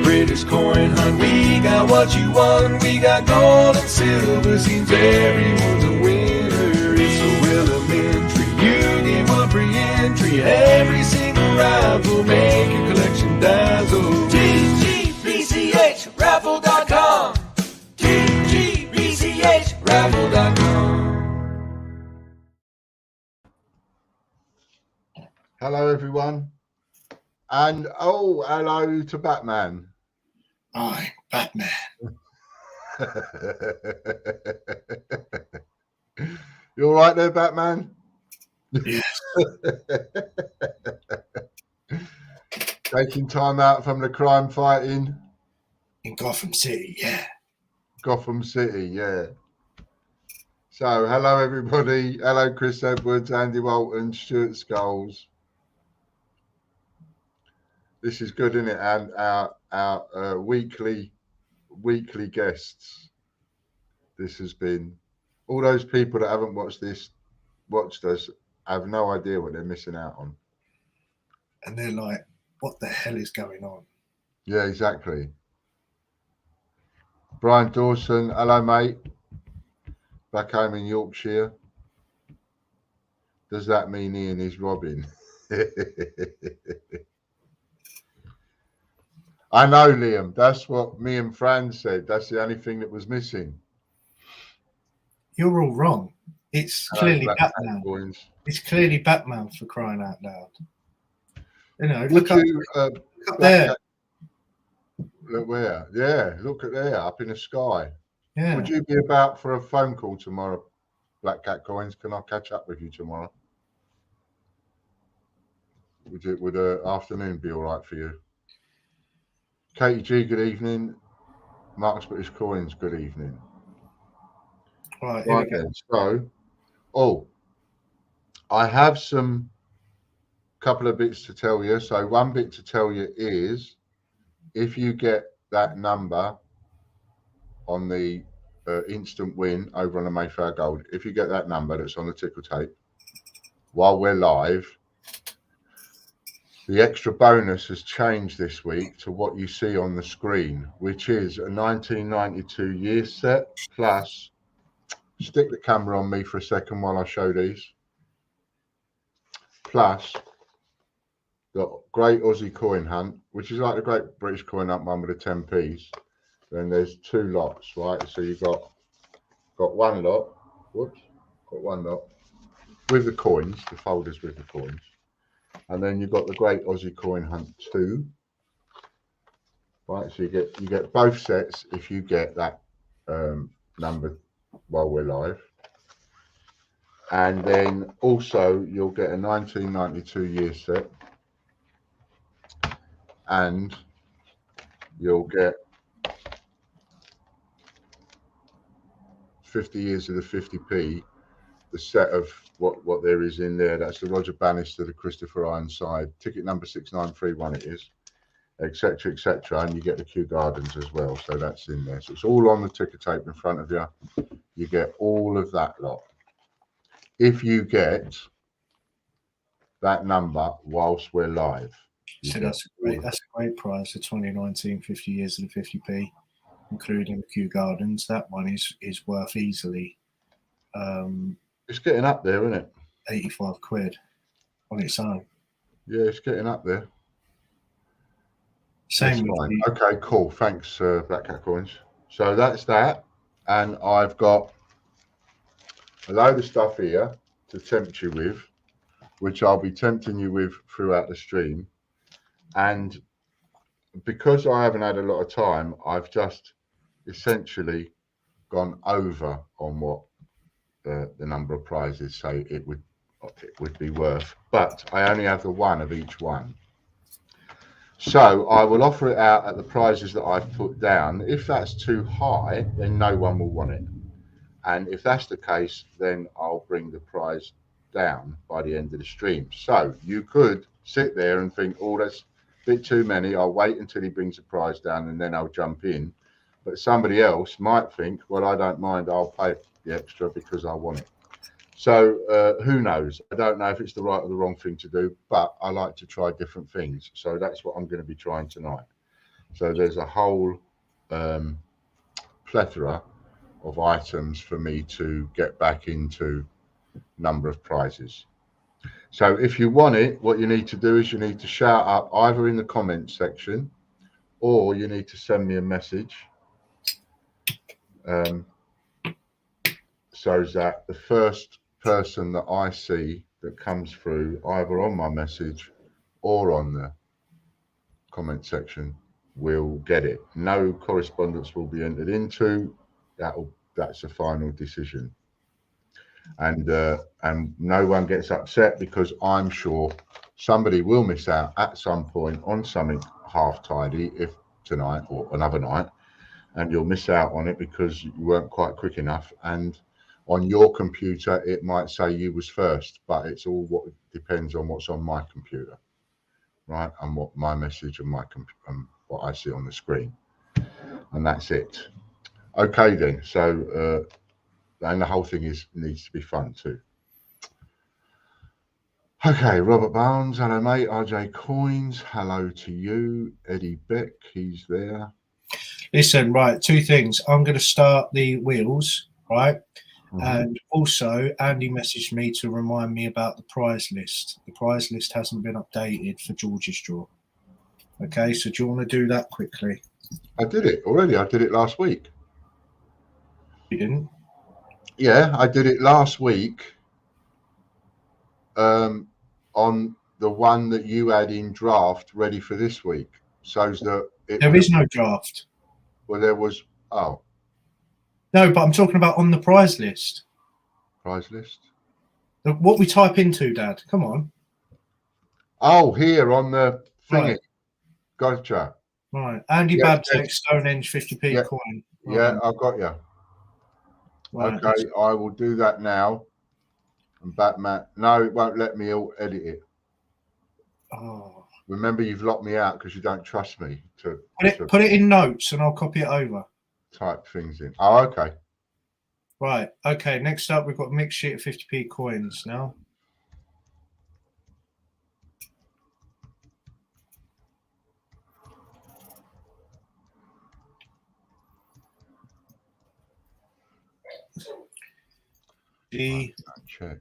British coin hunt, we got what you want. We got gold and silver, seems everyone's a winner. It's so elementary, you get one free entry. Every single rifle, make your collection dazzle. TGBCH raffle.com. TGBCH raffle.com. Hello everyone, and hello to Batman. Hi, Batman. You all right there, Batman? Yes. Taking time out from the crime fighting In Gotham City, yeah. Gotham City, yeah. So, hello everybody. Hello, Chris Edwards, Andy Walton, Stuart Scholes. This is good, isn't it? And our weekly guests. This has been, all those people that haven't watched us, have no idea what they're missing out on. And they're like, what the hell is going on? Yeah, exactly. Brian Dawson, hello mate. Back home in Yorkshire. Does that mean Ian is robbing? I know, Liam. That's what me and Fran said. That's the only thing that was missing. You're all wrong. It's clearly Batman. It's clearly Batman, for crying out loud. You know, look up there. Look where? Yeah, look at there, up in the sky. Yeah. Would you be about for a phone call tomorrow, Black Cat Coins? Can I catch up with you tomorrow? Would afternoon be all right for you? Katie G, good evening. Mark's British Coins, good evening. Right then. So, I have some couple of bits to tell you. So one bit to tell you is, if you get that number on the instant win over on the Mayfair Gold, if you get that number that's on the ticker tape while we're live, the extra bonus has changed this week to what you see on the screen, which is a 1992 year set plus, stick the camera on me for a second while I show these, plus the Great Aussie Coin Hunt, which is like the Great British Coin Hunt one with the 10p's. Then there's two lots, right? So you've got one lot, got one lot with the coins, the folders with the coins. And then you've got the Great Aussie Coin Hunt 2. Right, so you get both sets if you get that number while we're live. And then also you'll get a 1992 year set. And you'll get 50 years of the 50p, the set of what there is in there. That's the Roger Bannister, the Christopher Ironside, ticket number 6931 it is, etc., etc. And you get the Kew Gardens as well, so that's in there. So it's all on the ticker tape in front of you. You get all of that lot. If you get that number whilst we're live. So that's a great prize for 2019, 50 years of the 50p, including the Kew Gardens. That one is worth easily. It's getting up there, isn't it? 85 quid on its own. Yeah, it's getting up there. Same with the... Okay, cool. Thanks, Black Cat Coins. So that's that. And I've got a load of stuff here to tempt you with, which I'll be tempting you with throughout the stream. And because I haven't had a lot of time, I've just essentially gone over on what the number of prizes say it would be worth, but I only have the one of each one. So I will offer it out at the prizes that I've put down. If that's too high, then no one will want it. And if that's the case, then I'll bring the prize down by the end of the stream. So you could sit there and think, oh, that's a bit too many. I'll wait until he brings the prize down and then I'll jump in. But somebody else might think, well, I don't mind. I'll pay the extra because I want it. So who knows? I don't know if it's the right or the wrong thing to do, but I like to try different things. So that's what I'm going to be trying tonight. So there's a whole plethora of items for me to get back into number of prizes. So if you want it, what you need to do is you need to shout up either in the comments section, or you need to send me a message. So that the first person that I see that comes through either on my message or on the comment section will get it. No correspondence will be entered into. That's a final decision. And no one gets upset, because I'm sure somebody will miss out at some point on something half tidy, if tonight or another night, and you'll miss out on it because you weren't quite quick enough. And on your computer, it might say you was first, but it's all what depends on what's on my computer, right? And what my message and what I see on the screen, and that's it. Okay, then. So, and the whole thing needs to be fun too. Okay, Robert Barnes, hello mate. RJ Coins, hello to you. Eddie Beck, he's there. Listen, right, two things. I'm going to start the wheels, right? And also, Andy messaged me to remind me about the prize list. The prize list hasn't been updated for George's draw. Okay, so do you want to do that quickly? I did it already. I did it last week. You didn't? Yeah, I did it last week. On the one that you had in draft ready for this week. So that there is no draft. Well, there was. Oh. No, but I'm talking about on the prize list. Prize list? What we type into, Dad. Come on. Oh, here on the thingy. Right. Gotcha. Right. Andy Babtek, Stonehenge, 50p coin. Right. Yeah, I've got you. Right. Okay, I will do that now. And Batman. No, it won't let me edit it. Oh. Remember, you've locked me out because you don't trust me to put it in notes, and I'll copy it over. Type things in. Oh, okay. Right. Okay. Next up, we've got a mixed sheet of 50p coins now.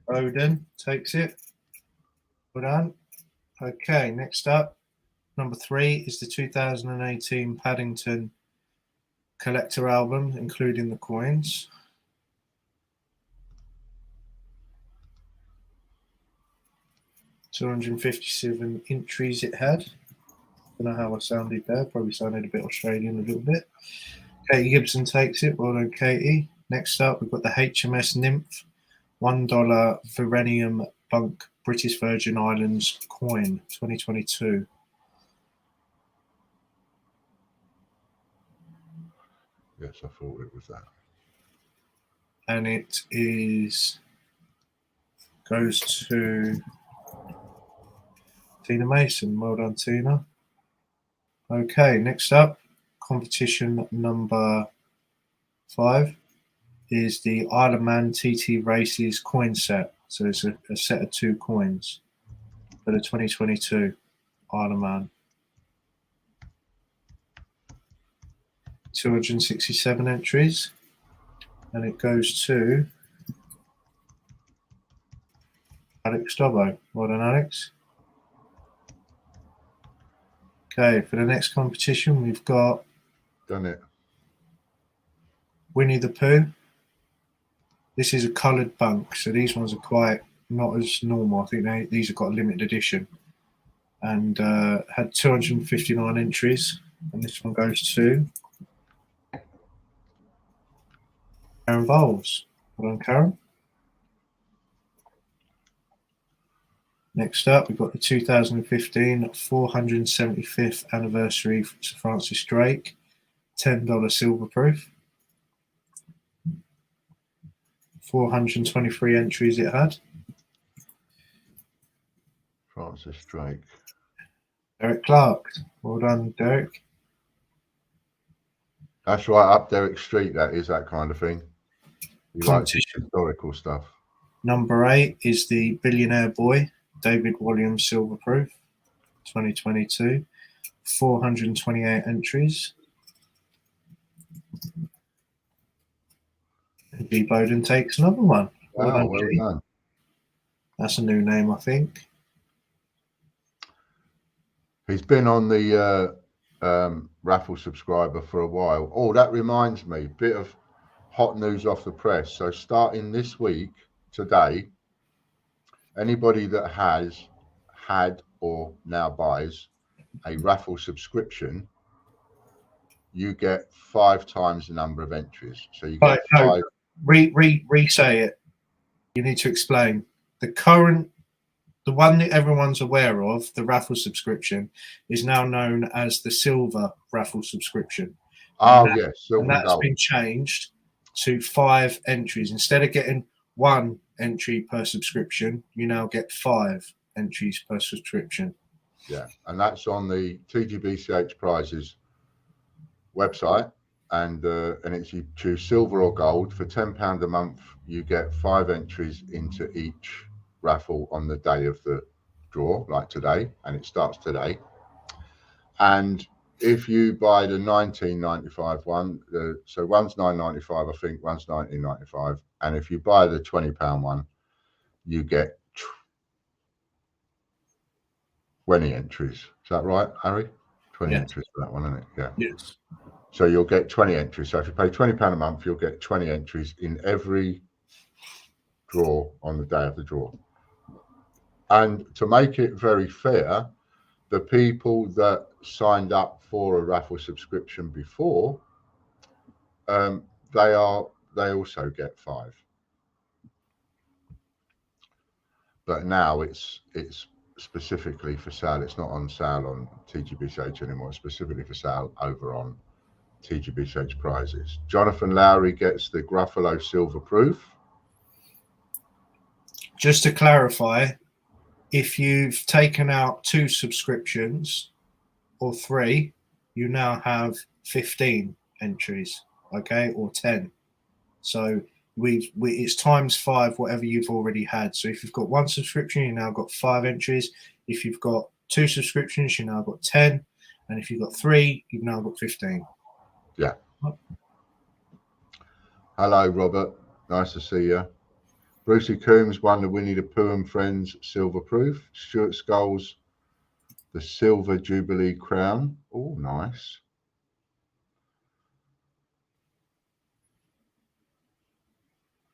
Odin takes it. Put on. Okay. Next up, number 3 is the 2018 Paddington collector album, including the coins. $257 entries it had. Don't know how I sounded there. Probably sounded a bit Australian a little bit. Katie Gibson takes it. Well done, Katie. Next up, we've got the HMS Nymph $1 Verenium Bunk British Virgin Islands coin 2022. Yes, I thought it was that. And it goes to Tina Mason. Well done, Tina. Okay, next up, competition number 5 is the Isle of Man TT Races coin set. So it's a set of 2 coins for the 2022 Isle of Man. 267 entries, and it goes to Alex Dobbo. Well done, Alex. Okay, for the next competition, we've got done it. Winnie the Pooh. This is a coloured bunk, so these ones are quite not as normal. I think these have got a limited edition, and had 259 entries, and this one goes to Karen Bowles. Well done, Karen. Next up, we've got the 2015 475th anniversary Sir Francis Drake, $10 silver proof. 423 entries it had. Francis Drake. Derek Clark. Well done, Derek. That's right up Derek Street, that is, that kind of thing. He likes historical stuff. Number 8 is the Billionaire Boy, David Williams Silverproof, 2022. 428 entries. G Bowden takes another one. Wow, well done. That's a new name, I think. He's been on the raffle subscriber for a while. Oh, that reminds me, bit of hot news off the press. So starting this week, today, anybody that has had or now buys a raffle subscription, you get 5 times the number of entries. So you get five. Re-say it. You need to explain. The one that everyone's aware of, the raffle subscription, is now known as the silver raffle subscription. Yes, silver and that's gold. been changed to 5 entries. Instead of getting 1 entry per subscription, you now get 5 entries per subscription. Yeah, and that's on the TGBCH prizes website, and it's you choose silver or gold. For £10 a month, you get 5 entries into each raffle on the day of the draw, like today, and it starts today. And if you buy the 19.95 one, so one's 9.95, I think, one's 19.95, and if you buy the £20 one, you get 20 entries. Is that right, Harry? 20 entries for that one, isn't it? Yeah. Yes. So you'll get 20 entries. So if you pay £20 a month, you'll get 20 entries in every draw on the day of the draw. And to make it very fair, the people that signed up for a raffle subscription before, they also get 5. But now it's specifically for sale. It's not on sale on TGBCH anymore. It's specifically for sale over on TGBCH prizes. Jonathan Lowry gets the Gruffalo Silver Proof. Just to clarify, if you've taken out 2 subscriptions or 3, you now have 15 entries, okay, or 10. So it's times 5 whatever you've already had. So if you've got 1 subscription, you now got 5 entries. If you've got 2 subscriptions, you now got 10, and if you've got 3, you've now got 15. Yeah. Hello, Robert. Nice to see you. Brucey Coombs won the Winnie the Pooh and Friends Silver Proof. Stuart Scholes, the Silver Jubilee Crown. Oh, nice.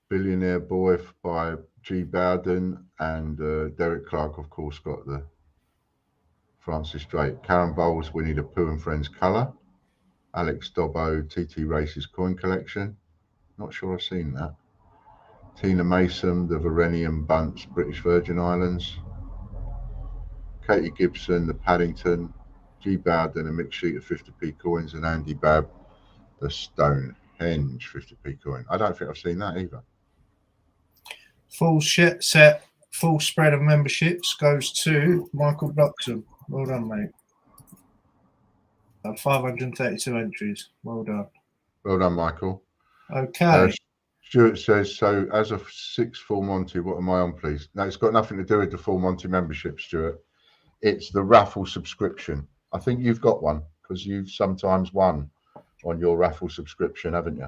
Billionaire Boy by G. Bowden, and Derek Clark, of course, got the Francis Drake. Karen Bowles, Winnie the Pooh and Friends Colour. Alex Dobbo, TT Races Coin Collection. Not sure I've seen that. Tina Mason, the Varenian Bunts, British Virgin Islands. Katie Gibson, the Paddington. G. Bowden, a mixed sheet of 50p coins, and Andy Babb, the Stonehenge 50p coin. I don't think I've seen that either. Full set, full spread of memberships goes to Michael Bloxham. Well done, mate. 532 entries. Well done. Well done, Michael. Okay. Stuart says, so as a 6 Full Monty, what am I on, please? No, it's got nothing to do with the Full Monty membership, Stuart. It's the raffle subscription. I think you've got one because you've sometimes won on your raffle subscription, haven't you?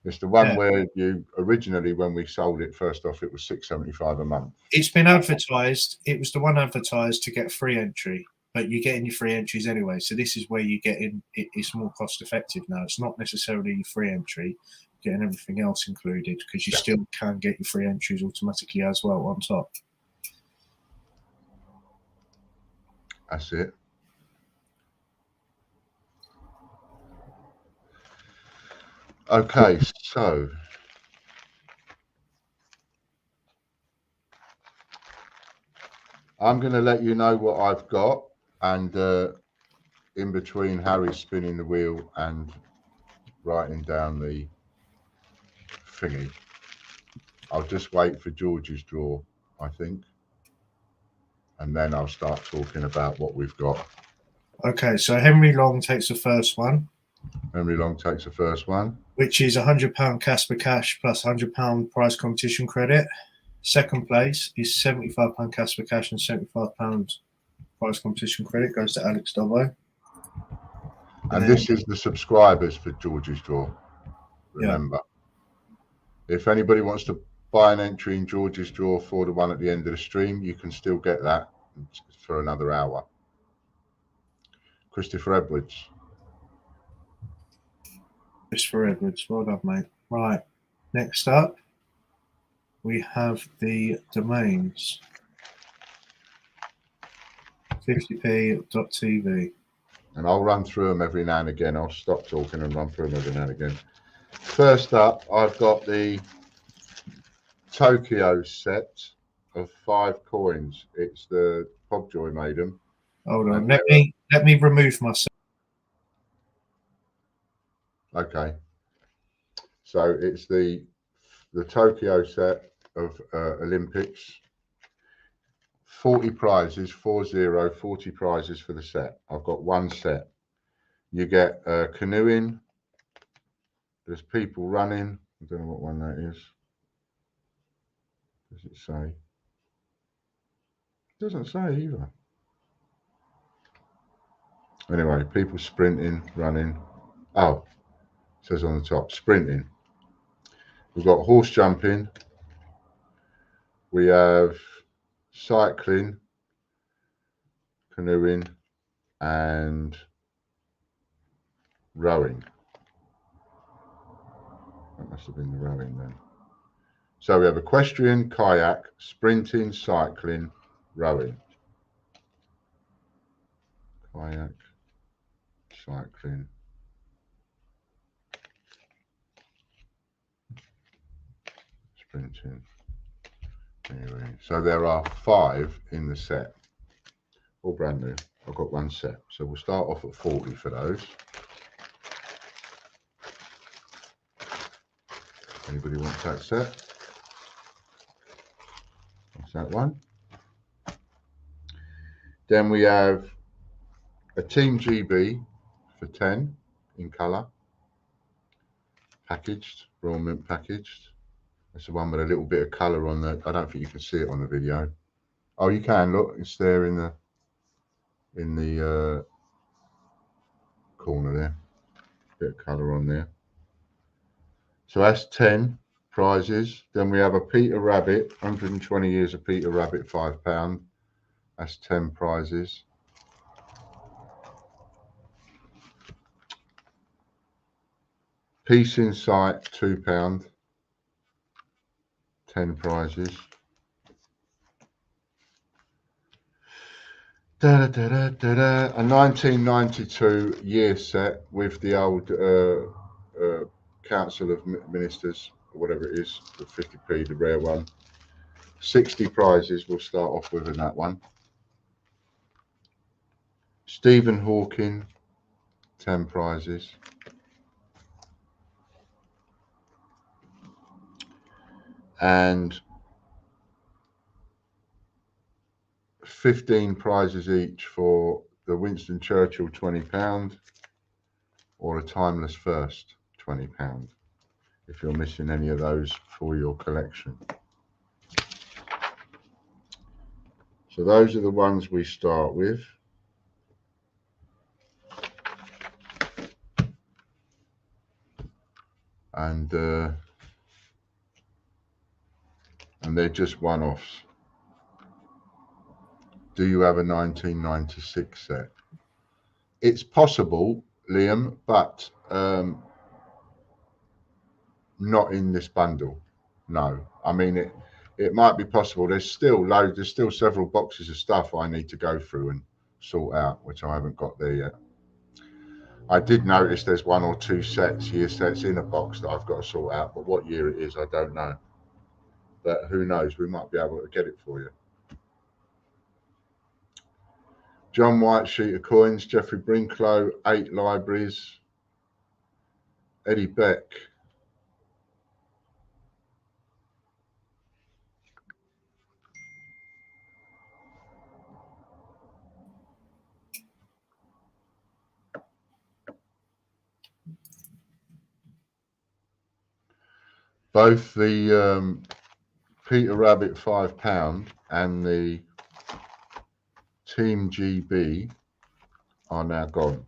It's the one where you originally, when we sold it first off, it was $6.75 a month. It's been advertised. It was the one advertised to get free entry, but you're getting your free entries anyway. So this is where you get in. It's more cost effective now. It's not necessarily your free entry, getting everything else included, because you still can get your free entries automatically as well on top. That's it. Okay, so I'm going to let you know what I've got, and in between Harry spinning the wheel and writing down the thingy, I'll just wait for George's draw, I think, and then I'll start talking about what we've got. Okay, so Henry Long takes the first one. Henry Long takes the first one. which is £100 Casper cash plus £100 prize competition credit. Second place is £75 Casper cash and £75 prize competition credit goes to Alex Dobbo. And this is the subscribers for George's Draw. Remember, if anybody wants to buy an entry in George's Draw for the one at the end of the stream, you can still get that for another hour. Christopher Edwards. Christopher Edwards, well done, mate. Right, next up, we have the domains. 50p.tv. And I'll run through them every now and again. I'll stop talking and run through them every now and again. First up, I've got the Tokyo set of 5 coins. It's the Pobjoy made them. Hold on, let me remove myself. Okay. So it's the Tokyo set of Olympics. 40 prizes, 40 prizes for the set. I've got one set. You get canoeing. There's people running. I don't know what one that is. Does it say? It doesn't say either. Anyway, people sprinting, running. Oh, it says on the top, sprinting. We've got horse jumping. We have cycling, canoeing, and rowing. That must have been the rowing then. So we have equestrian, kayak, sprinting, cycling, rowing. Kayak, cycling, sprinting. Anyway, so there are 5 in the set. All brand new. I've got one set. So we'll start off at 40 for those. Anybody want that set? That's that one. Then we have a Team GB for 10 in colour. Packaged, Royal Mint packaged. That's the one with a little bit of colour on the. I don't think you can see it on the video. Oh, you can, look, it's there in the corner there. Bit of colour on there. So that's 10 prizes. Then we have a Peter Rabbit, 120 years of Peter Rabbit, £5. That's 10 prizes. Peace in Sight, £2. 10 prizes. A 1992 year set with the old Council of Ministers, or whatever it is, the 50p, the rare one. 60 prizes we'll start off with in that one. Stephen Hawking, 10 prizes. And 15 prizes each for the Winston Churchill £20 or a Timeless First £20 if you're missing any of those for your collection. So those are the ones we start with. And they're just one-offs. Do you have a 1996 set? It's possible, Liam, but not in this bundle. No, I mean it might be possible. There's still loads. There's still several boxes of stuff I need to go through and sort out, which I haven't got there yet. I did notice there's 1 or 2 year sets in a box that I've got to sort out, but what year it is, I don't know. But who knows? We might be able to get it for you. John White sheet of coins, Jeffrey Brinklow, 8 libraries, Eddie Beck. Both the Peter Rabbit £5 and the Team GB are now gone.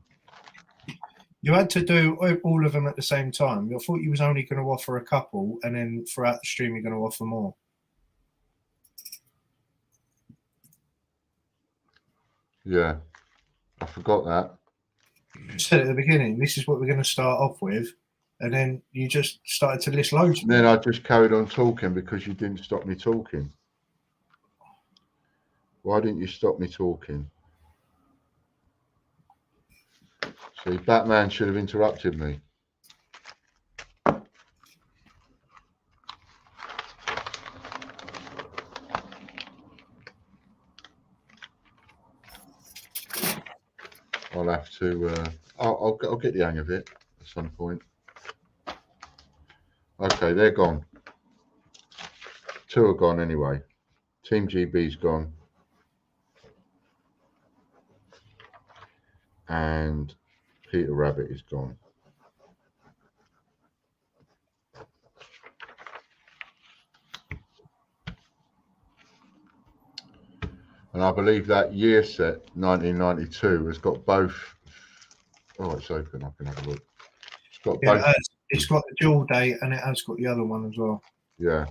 You had to do all of them at the same time. I thought you was only going to offer a couple, and then throughout the stream you're going to offer more. Yeah, I forgot that. You said at the beginning, this is what we're going to start off with, and then you just started to list loads. And then I just carried on talking because you didn't stop me talking. Why didn't you stop me talking? See, Batman should have interrupted me. I'll have to. I'll get the hang of it at some point. Okay, they're gone. 2 are gone anyway. Team GB's gone, and Peter Rabbit is gone. And I believe that year set, 1992, has got both. Oh, it's open. I can have a look. It's got both. It's got the dual date, and it has got the other one as well. Yeah.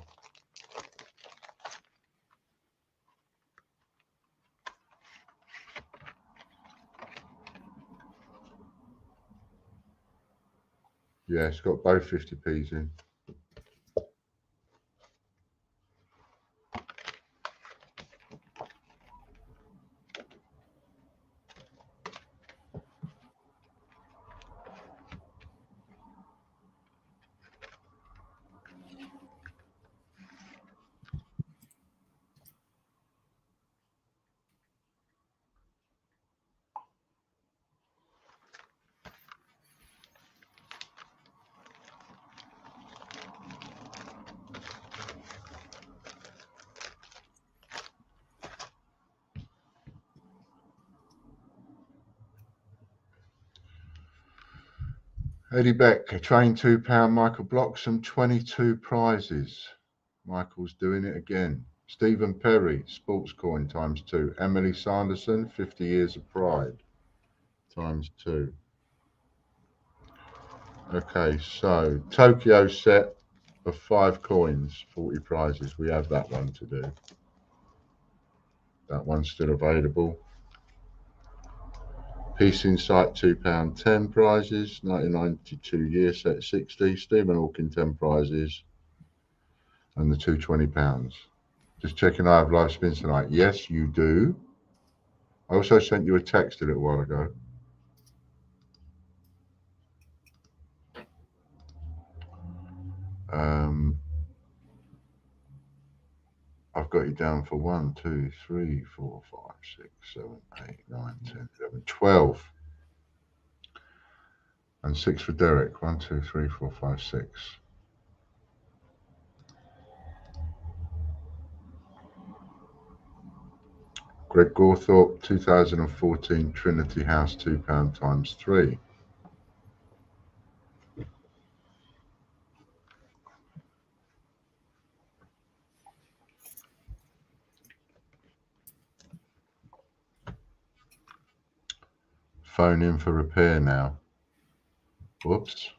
Yeah, it's got both 50p's in. Eddie Beck, train £2, Michael Bloxham, 22 prizes. Michael's doing it again. Stephen Perry, sports coin ×2. Emily Sanderson, 50 years of pride ×2. Okay, so Tokyo set of 5 coins, 40 prizes. We have that one to do. That one's still available. Peace Insight £2, 10 prizes. 1992 year set 60. Stephen Hawking 10 prizes. And the two £20. Just checking I have live spins tonight. Yes, you do. I also sent you a text a little while ago. I've got you down for 1, 2, 3, 4, 5, 6, 7, 8, 9, 10, 11, 12. And 6 for Derek. 1, 2, 3, 4, 5, 6. Greg Gawthorpe, 2014 Trinity House £2 ×3. Phone in for repair now. Whoops.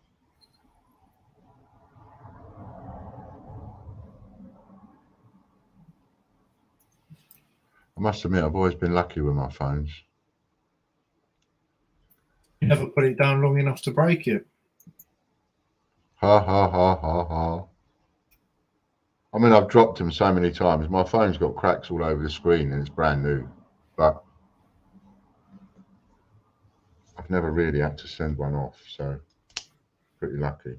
I must admit, I've always been lucky with my phones. You never put it down long enough to break it. Ha ha ha ha ha. I mean, I've dropped them so many times. My phone's got cracks all over the screen and it's brand new. But I've never really had to send one off, so pretty lucky.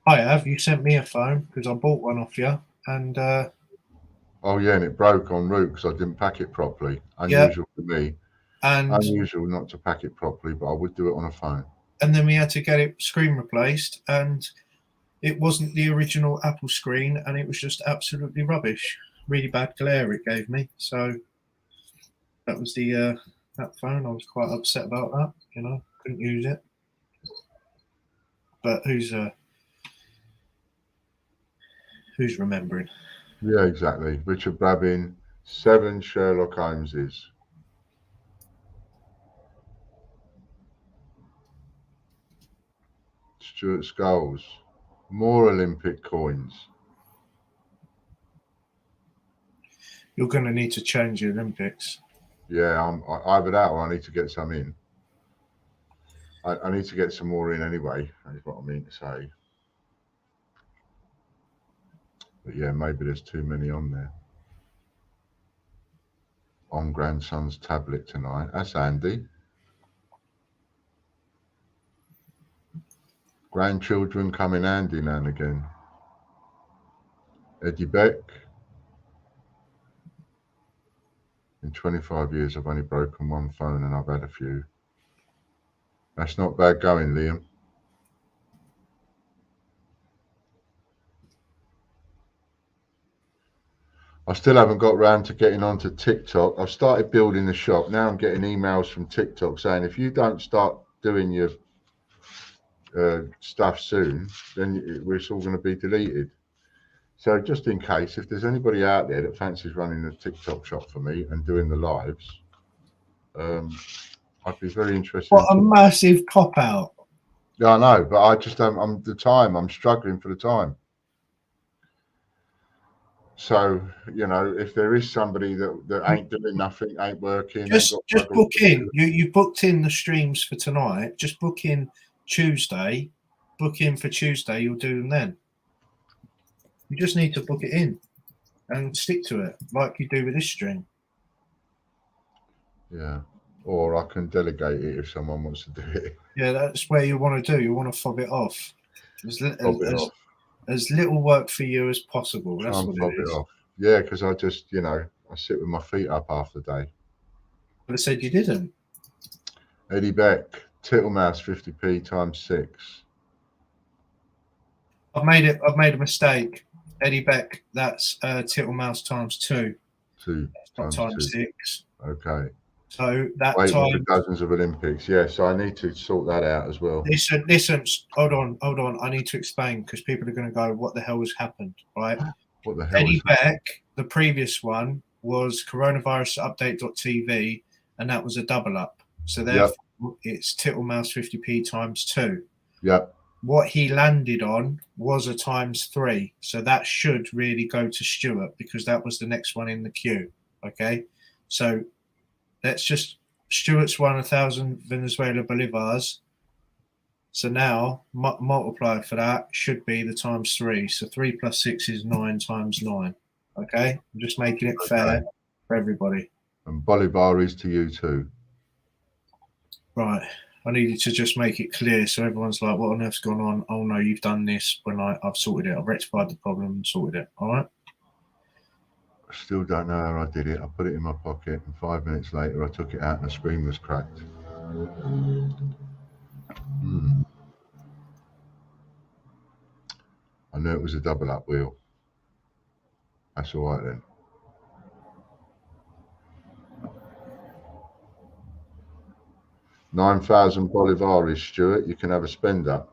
I have. You sent me a phone because I bought one off you, and oh yeah, and it broke en route because I didn't pack it properly. Unusual for me. And unusual not to pack it properly, but I would do it on a phone. And then we had to get it screen replaced, and it wasn't the original Apple screen, and it was just absolutely rubbish. Really bad glare it gave me. So that was the that phone. I was quite upset about that. You know, couldn't use it. but who's remembering? Yeah, exactly. Richard Brabbin, 7 Sherlock Holmeses. Stuart Skulls, more Olympic coins. You're going to need to change the Olympics. Yeah, either that or I need to get some in. I need to get some more in anyway, is what I mean to say. But yeah, maybe there's too many on there. On grandson's tablet tonight. That's handy. Grandchildren come in handy now and again. Eddie Beck. In 25 years, I've only broken one phone and I've had a few. That's not bad going, Liam. I still haven't got round to getting onto TikTok. I've started building the shop. Now I'm getting emails from TikTok saying if you don't start doing your stuff soon, then it's all going to be deleted. So just in case, if there's anybody out there that fancies running a TikTok shop for me and doing the lives, I'd be very interested. What a massive cop out! Yeah, I know, but I just don't. I'm struggling for the time. So if there is somebody that ain't doing nothing, ain't working, just book in. You booked in the streams for tonight. Just book in Tuesday. Book in for Tuesday. You'll do them then. You just need to book it in and stick to it like you do with this stream. Yeah, or I can delegate it if someone wants to do it. Yeah, that's where you want to do. You want to fob it off. As little work for you as possible. That's what it is. Yeah, because I just, I sit with my feet up half the day. But I said you didn't. Eddie Beck, Tittlemouse 50p times 6. I've made a mistake. Eddie Beck, that's Tittlemouse times 2. 2 times 6. Okay. So that waiting time for dozens of Olympics. Yeah, so I need to sort that out as well. Listen. Hold on. I need to explain because people are going to go, "What the hell has happened?" Right? What the hell? Eddie Beck, the previous one was coronavirusupdate.tv, and that was a double up. So therefore, it's Tittlemouse 50p times 2. Yep. What he landed on was a times 3. So that should really go to Stuart because that was the next one in the queue. Okay. So let's just, Stuart's won 1,000 Venezuela Bolivars. So now multiply for that should be the times 3. So 3 plus 6 is 9 times 9. Okay. I'm just making it fair for everybody. And Bolivar is to you too. Right. I needed to just make it clear so everyone's like, what on earth's gone on? Oh no, you've done this when I've sorted it. I've rectified the problem and sorted it. All right. I still don't know how I did it. I put it in my pocket and 5 minutes later I took it out and the screen was cracked. I knew it was a double up wheel. That's all right then. $9,000 Bolivares, Stuart. You can have a spender.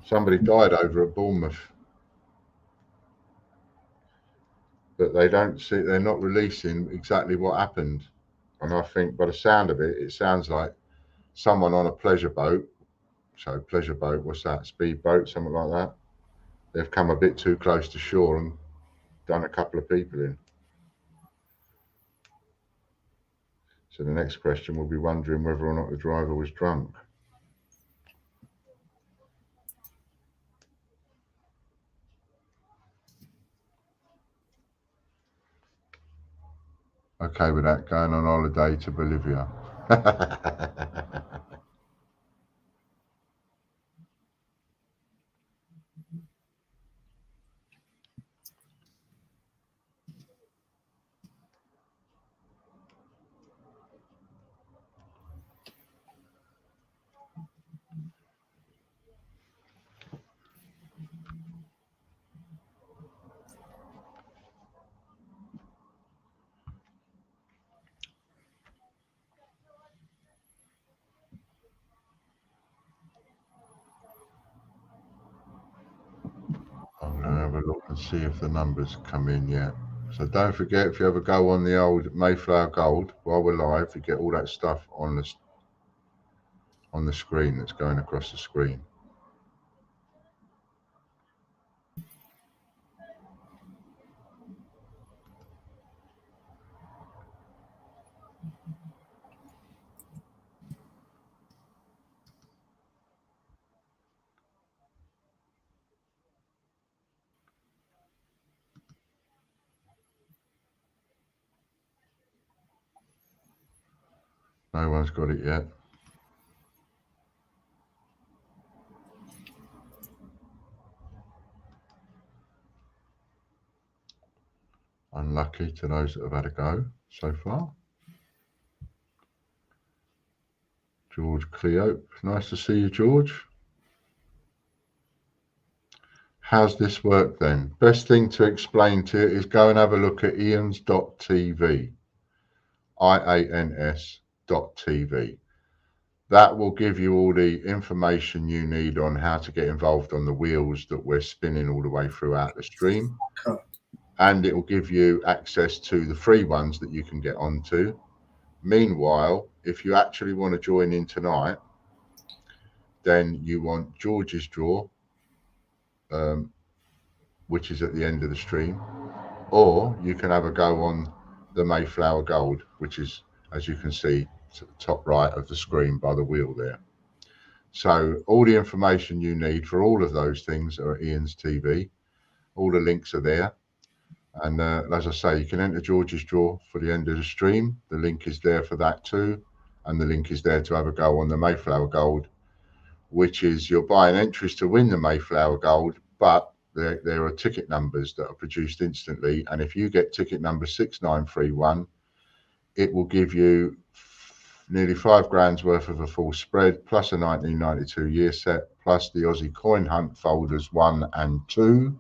Somebody died over at Bournemouth. But they don't see, they're not releasing exactly what happened. And I think by the sound of it, it sounds like someone on a pleasure boat. So pleasure boat, what's that? Speedboat, something like that. They've come a bit too close to shore and done a couple of people in. So the next question will be wondering whether or not the driver was drunk. Okay with that, going on holiday to Bolivia. have a look and see if the numbers come in yet. So don't forget, if you ever go on the old Mayflower Gold while we're live, you get all that stuff on the screen that's going across the screen. No one's got it yet. Unlucky to those that have had a go so far. George Cleo, nice to see you, George. How's this work then? Best thing to explain to you is go and have a look at ians.tv, IANS.tv. That will give you all the information you need on how to get involved on the wheels that we're spinning all the way throughout the stream. Cool. And it will give you access to the free ones that you can get onto. Meanwhile, if you actually want to join in tonight, then you want George's draw, which is at the end of the stream, or you can have a go on the Mayflower Gold, which is, as you can see, to the top right of the screen by the wheel there. So all the information you need for all of those things are at Ian's TV. All the links are there. And as I say, you can enter George's draw for the end of the stream. The link is there for that too. And the link is there to have a go on the Mayflower Gold, which is you're buying entries to win the Mayflower Gold, but there are ticket numbers that are produced instantly. And if you get ticket number 6931, it will give you nearly £5,000 worth of a full spread, plus a 1992 year set, plus the Aussie Coin Hunt folders 1 and 2,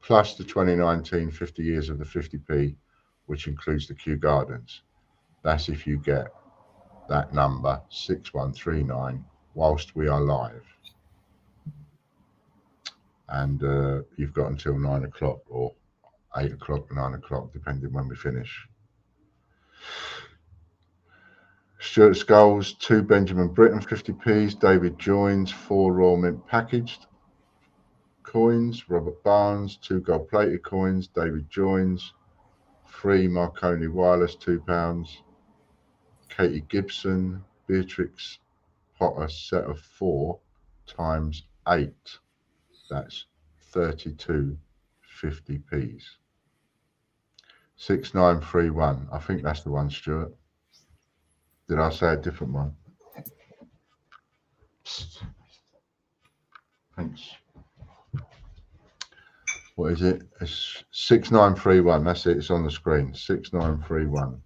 plus the 2019 50 years of the 50p, which includes the Kew Gardens. That's if you get that number 6139 whilst we are live. And you've got until 9 o'clock or 8 o'clock, 9 o'clock, depending when we finish. Stuart Skulls, 2 Benjamin Britten 50p's, David Joins, 4 Royal Mint packaged coins, Robert Barnes, 2 gold plated coins, David Joins, 3 Marconi Wireless £2, Katie Gibson, Beatrix Potter set of 4 times 8, that's 32 50p's. 6931, I think that's the one, Stuart. Did I say a different one? Thanks. What is it? It's 6931. That's it. It's on the screen. 6931.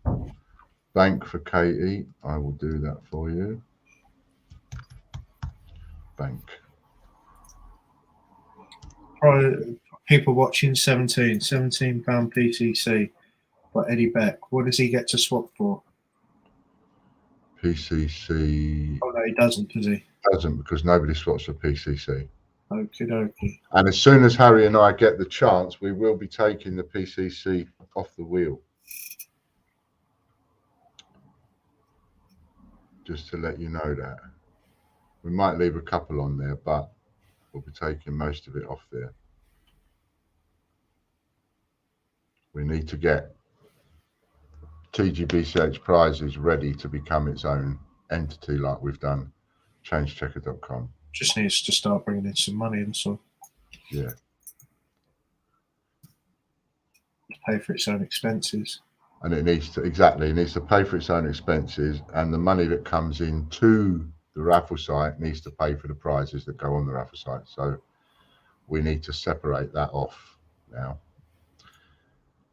Bank for Katie. I will do that for you. Bank. People watching £17 PCC by Eddie Beck. What does he get to swap for? PCC. Oh no, he doesn't, does he? Doesn't, because nobody swaps for PCC. Okie dokie. And as soon as Harry and I get the chance, we will be taking the PCC off the wheel. Just to let you know that. We might leave a couple on there, but we'll be taking most of it off there. We need to get TGBCH prizes ready to become its own entity like we've done changechecker.com. Just needs to start bringing in some money and so. Yeah. To pay for its own expenses. And it needs to, exactly, it needs to pay for its own expenses, and the money that comes in to the raffle site needs to pay for the prizes that go on the raffle site. So we need to separate that off now.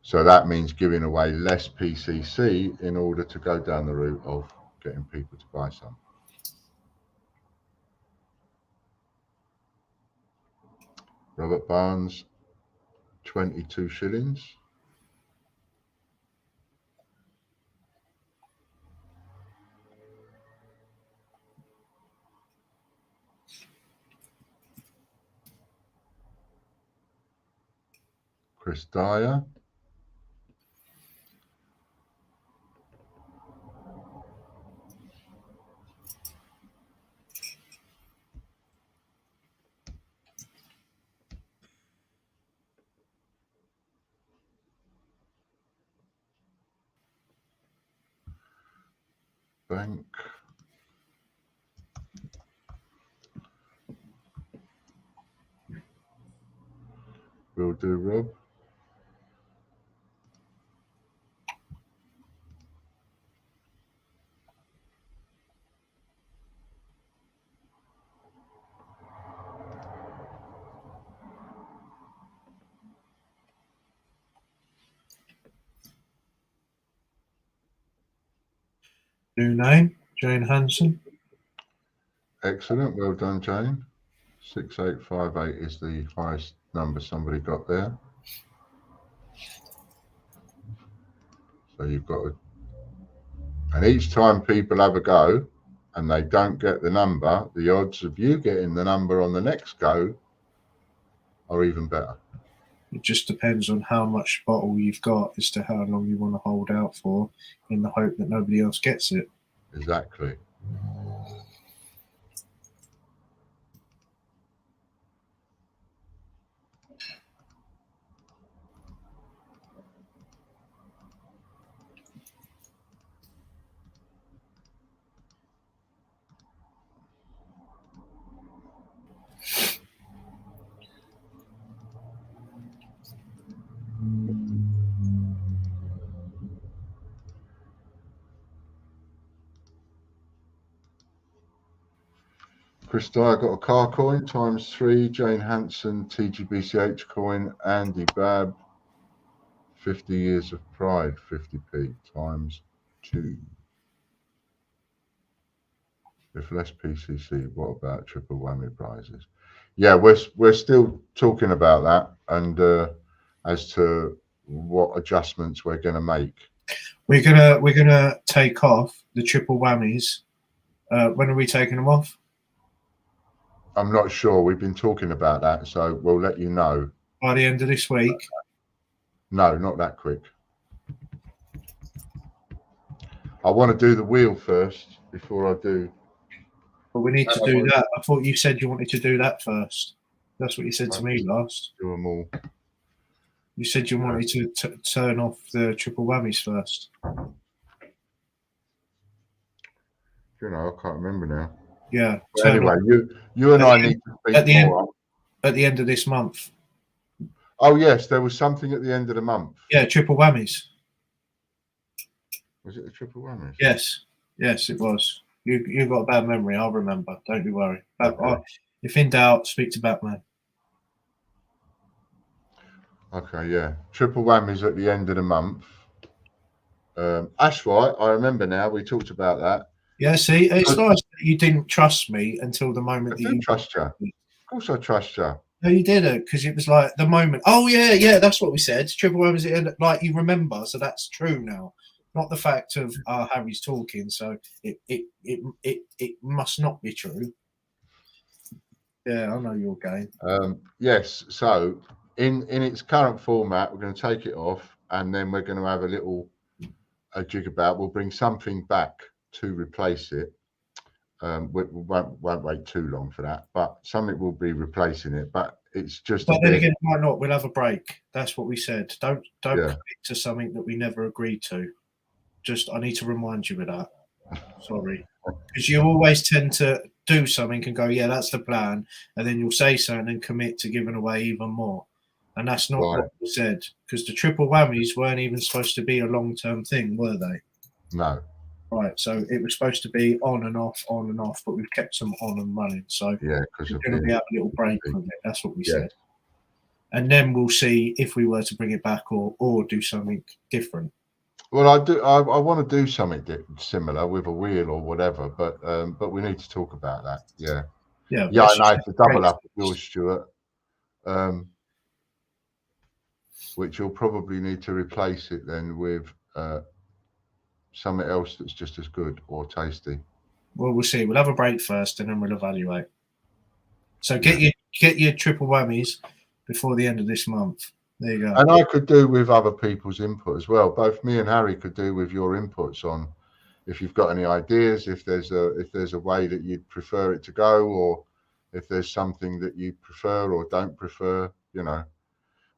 So that means giving away less PCC in order to go down the route of getting people to buy some. Robert Barnes, 22 shillings. Chris Dyer. Bank. Will do, Rob. New name, Jane Hanson. Excellent. Well done, Jane. 6858 is the highest number somebody got there. So you've got to, and each time people have a go and they don't get the number, the odds of you getting the number on the next go are even better. It just depends on how much bottle you've got as to how long you want to hold out for, in the hope that nobody else gets it. Exactly. Chris Dyer got a car coin times 3. Jane Hanson, TGBCH coin. Andy Babb, 50 years of pride, 50p times 2. If less PCC, what about triple whammy prizes? Yeah, we're still talking about that, and as to what adjustments we're going to make. We're gonna take off the triple whammies. When are we taking them off? I'm not sure. We've been talking about that, so we'll let you know. By the end of this week? No, not that quick. I want to do the wheel first before I do. But we need to do that. I thought you said you wanted to do that first. That's what you said to me last. Do them all. You said you wanted to turn off the triple whammies first. You know, I can't remember now. Yeah. But anyway, you and I need to speak more. At the end of this month. Oh yes, there was something at the end of the month. Yeah, triple whammies. Was it the triple whammies? Yes, it was. You've got a bad memory. I'll remember. Don't you worry. Okay. If in doubt, speak to Batman. Okay, yeah. Triple whammies at the end of the month. That's right. I remember now. We talked about that. Yeah, see, it's nice that you didn't trust me until the moment I do trust you. Of course I trust you. No, you didn't, because it was like the moment. Oh, yeah, that's what we said. Triple whammies at the end, like you remember, so that's true now. Not the fact of Harry's talking, so it must not be true. Yeah, I know your game. Yes, so in its current format, we're going to take it off, and then we're going to have a jig about. We'll bring something back to replace it. We won't wait too long for that, but something will be replacing it. But it's just. But then again, why not? We'll have a break. That's what we said. Don't commit to something that we never agreed to. Just, I need to remind you of that. Sorry, because you always tend to do something and go, yeah, that's the plan, and then you'll say something and commit to giving away even more, and that's not what we said. Because the triple whammies weren't even supposed to be a long-term thing, were they? No. Right, so it was supposed to be on and off, but we've kept them on and running. So yeah, because we're going to have a little break from it. That's what we said, and then we'll see if we were to bring it back or do something different. Well, I want to do something similar with a wheel or whatever, but we need to talk about that. Yeah. I know it's a double up of yours, Stuart, which you'll probably need to replace it then with something else that's just as good or tasty. Well, we'll see. We'll have a break first, and then we'll evaluate. So get your triple whammies before the end of this month. There you go. And I could do with other people's input as well. Both me and Harry could do with your inputs on if you've got any ideas, if there's a way that you'd prefer it to go, or if there's something that you prefer or don't prefer. You know,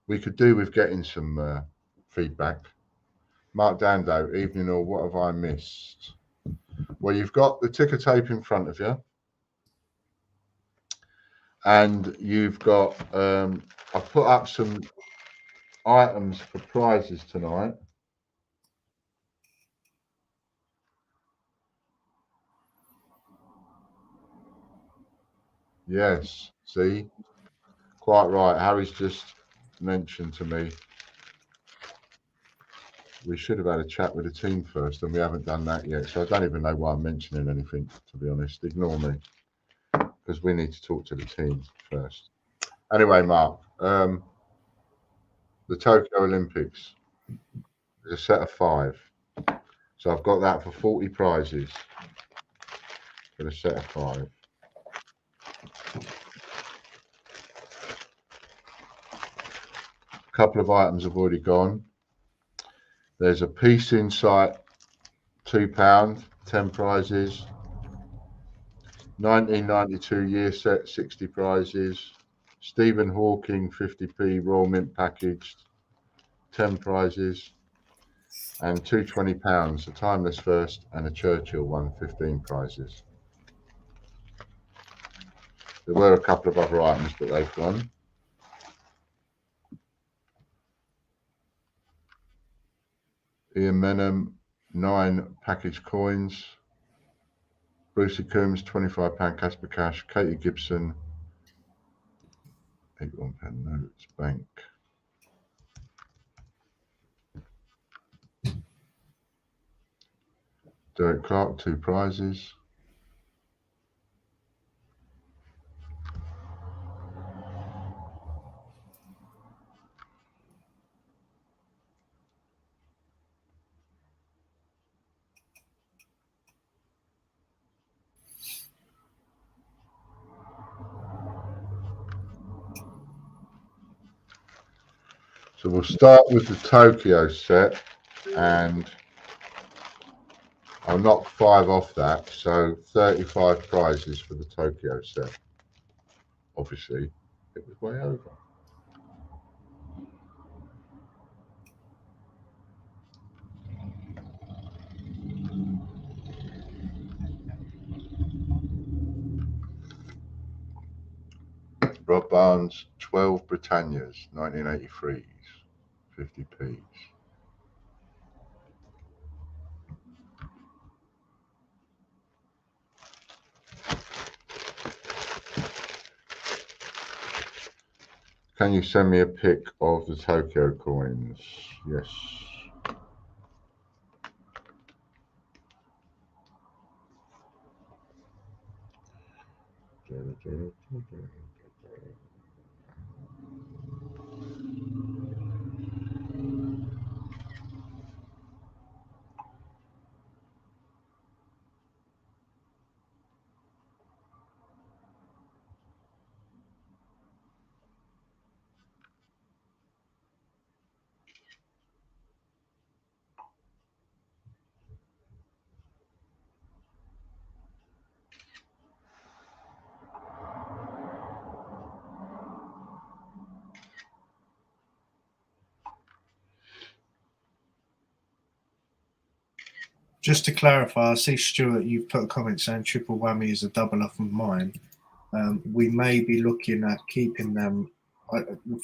we could do with getting some feedback. Mark Dando, evening all. What have I missed? Well, you've got the ticker tape in front of you, and you've got. I put up some items for prizes tonight. Yes, see, quite right. Harry's just mentioned to me we should have had a chat with the team first, and we haven't done that yet. So I don't even know why I'm mentioning anything, to be honest. Ignore me, because we need to talk to the team first. Anyway, Mark, the Tokyo Olympics is a set of 5. So I've got that for 40 prizes for the set of 5. A couple of items have already gone. There's a Peace Insight, £2, 10 prizes. 1992 year set, 60 prizes. Stephen Hawking, 50p Royal Mint packaged, 10 prizes. And £220, a Timeless First and a Churchill one, 15 prizes. There were a couple of other items, but they've gone. Ian Menham, 9 packaged coins. Brucey Coombs, £25 Casper Cash. Katie Gibson, £81 notes, bank. Derek Clark, 2 prizes. So we'll start with the Tokyo set, and I'll knock 5 off that. So 35 prizes for the Tokyo set. Obviously, it was way over. Rob Barnes, 12 Britannias, 1983s, 50p's. Can you send me a pic of the Tokyo coins? Yes. Just to clarify, I see Stuart, you've put a comment saying triple whammy is a double up of mine. We may be looking at keeping them.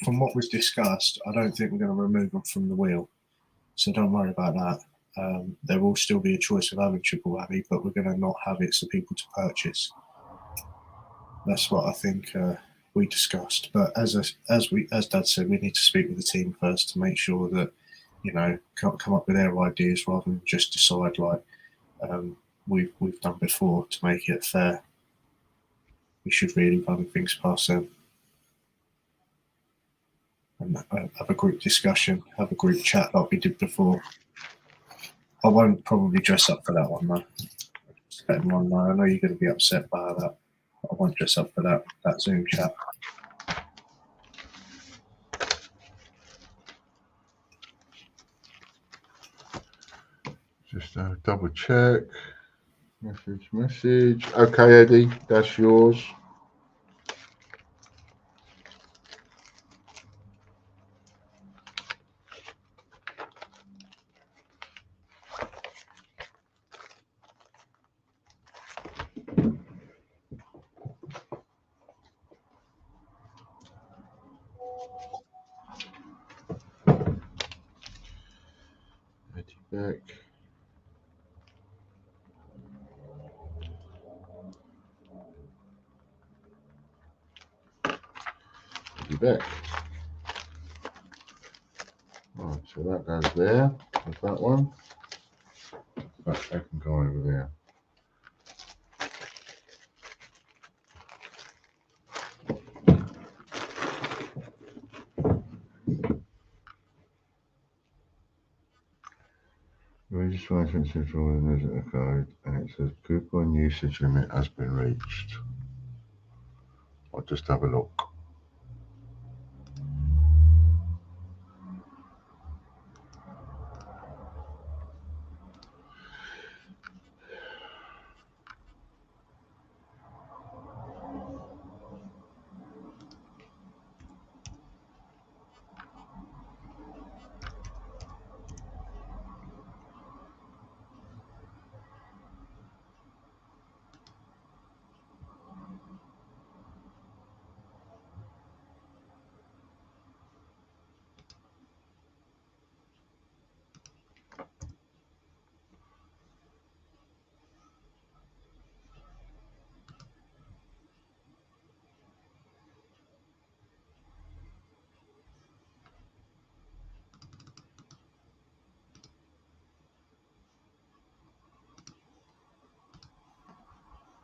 From what was discussed, I don't think we're going to remove them from the wheel, so don't worry about that. There will still be a choice of having triple whammy, but we're going to not have it for people to purchase. That's what I think we discussed. But as Dad said, we need to speak with the team first to make sure that, you know, come up with their ideas rather than just decide like we've done before to make it fair. We should really run things past them and have a group discussion, have a group chat like we did before. I won't probably dress up for that one though. Just let everyone know. I know you're going to be upset by that. I won't dress up for that Zoom chat. Just double check. Message. Okay, Eddie, that's yours. Eddie back. Eddie back. Right, so that goes there with that one. That can go over there. Registration central newsletter code, and it says coupon usage limit has been reached. I'll just have a look.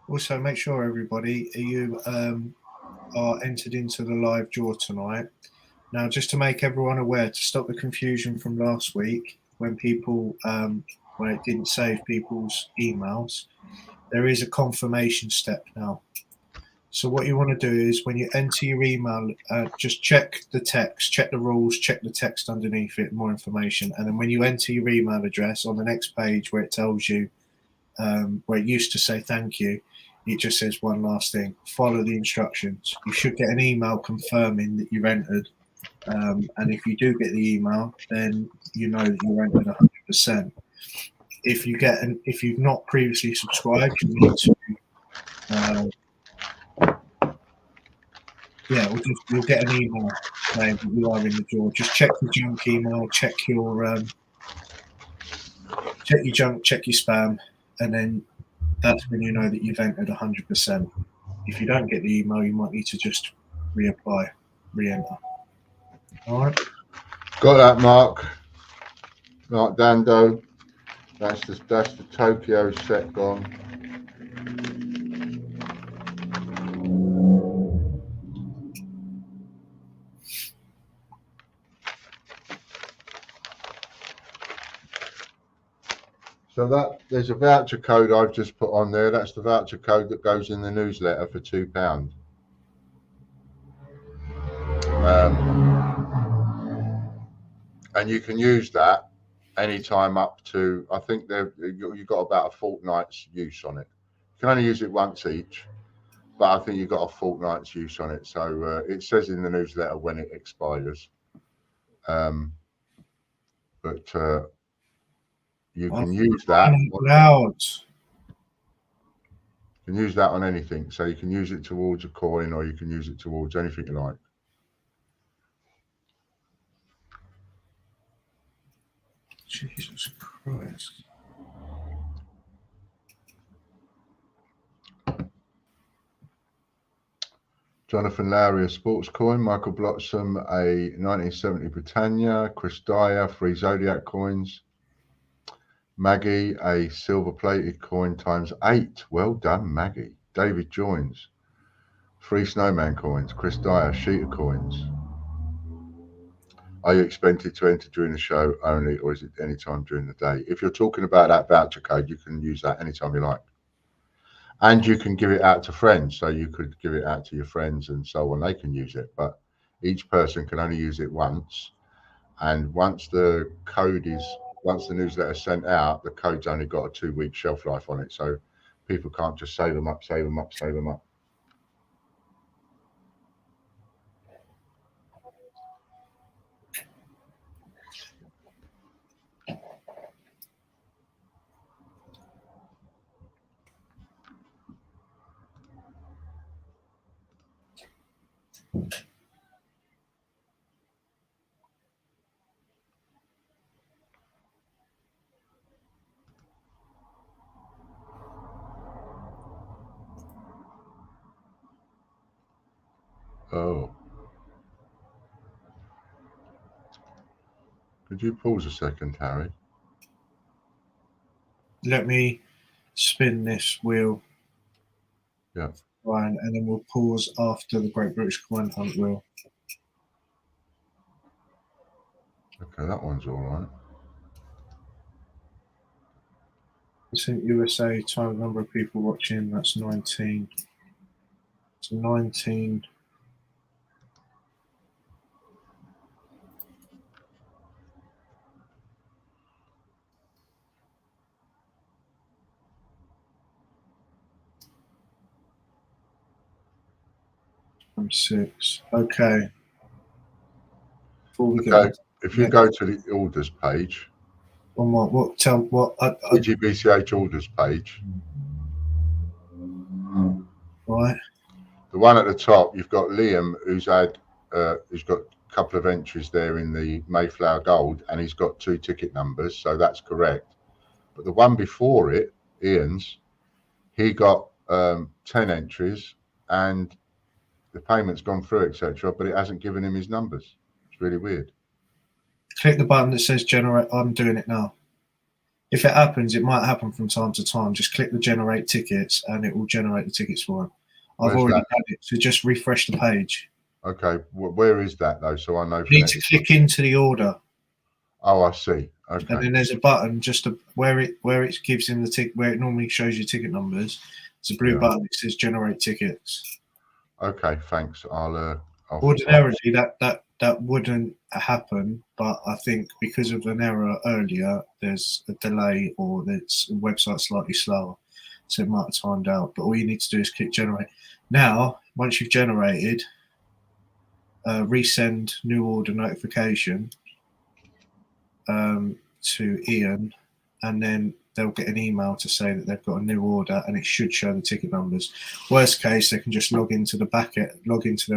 Also, make sure everybody you are entered into the live draw tonight. Now, just to make everyone aware, to stop the confusion from last week when people when it didn't save people's emails, there is a confirmation step now. So what you want to do is when you enter your email, just check the text, check the rules, check the text underneath it, more information. And then when you enter your email address on the next page where it tells you, where it used to say thank you, it just says one last thing, follow the instructions. You should get an email confirming that you've entered. And if you do get the email, then you know that you're entered 100%. If you've not previously subscribed, you need to you'll get an email saying that you are in the draw. Just check your junk email, check your junk, check your spam, and then that's when you know that you've entered 100%. If you don't get the email, you might need to just reapply, re-enter. All right. Got that, Mark. Mark Dando. That's the Tokyo set gone. So that there's a voucher code I've just put on there. That's the voucher code that goes in the newsletter for £2. And you can use that anytime up to, I think you've got about a fortnight's use on it. You can only use it once each, but I think you've got a fortnight's use on it. So it says in the newsletter when it expires. You can use that. Loud. You can use that on anything. So you can use it towards a coin, or you can use it towards anything you like. Jesus Christ. Jonathan Lowry, a sports coin. Michael Bloxham, a 1970 Britannia. Chris Dyer, 3 Zodiac coins. Maggie, a silver-plated coin ×8. Well done, Maggie. David Joins, 3 Snowman coins. Chris Dyer, sheet of coins. Are you expected to enter during the show only, or is it any time during the day? If you're talking about that voucher code, you can use that anytime you like. And you can give it out to friends. So you could give it out to your friends and so on. They can use it, but each person can only use it once. And once the code is once the newsletter's sent out, the code's only got a 2-week shelf life on it, so people can't just save them up. Oh. Could you pause a second, Harry? Let me spin this wheel. Yeah. Ryan, and then we'll pause after the Great British Coin Hunt wheel. Okay, that one's all right. I think USA time number of people watching, that's 19. So 19. I'm 6. Okay. Before we Okay, get if you go to the orders page, on what TGBCH orders page, right? the one at the top, you've got Liam, who's got a couple of entries there in the Mayflower Gold, and he's got 2 ticket numbers, so that's correct. But the one before it, Ian's, he got 10 entries, and the payment's gone through, etc., but it hasn't given him his numbers. It's really weird. Click the button that says generate. I'm doing it now. If it happens, it might happen from time to time. Just click the generate tickets and it will generate the tickets for him. I've already done it, so just refresh the page. Okay, where is that though? So I know. You need to click into the order. Oh, I see. Okay. And then there's a button just where it gives him the ticket, where it normally shows you ticket numbers. It's a blue button that says generate tickets. Okay, thanks. I'll ordinarily that wouldn't happen, but I think because of an error earlier, there's a delay or the website's slightly slower, so it might have timed out. But all you need to do is click generate. Now, once you've generated, resend new order notification to Ian, and then they'll get an email to say that they've got a new order, and it should show the ticket numbers. Worst case, they can just log into their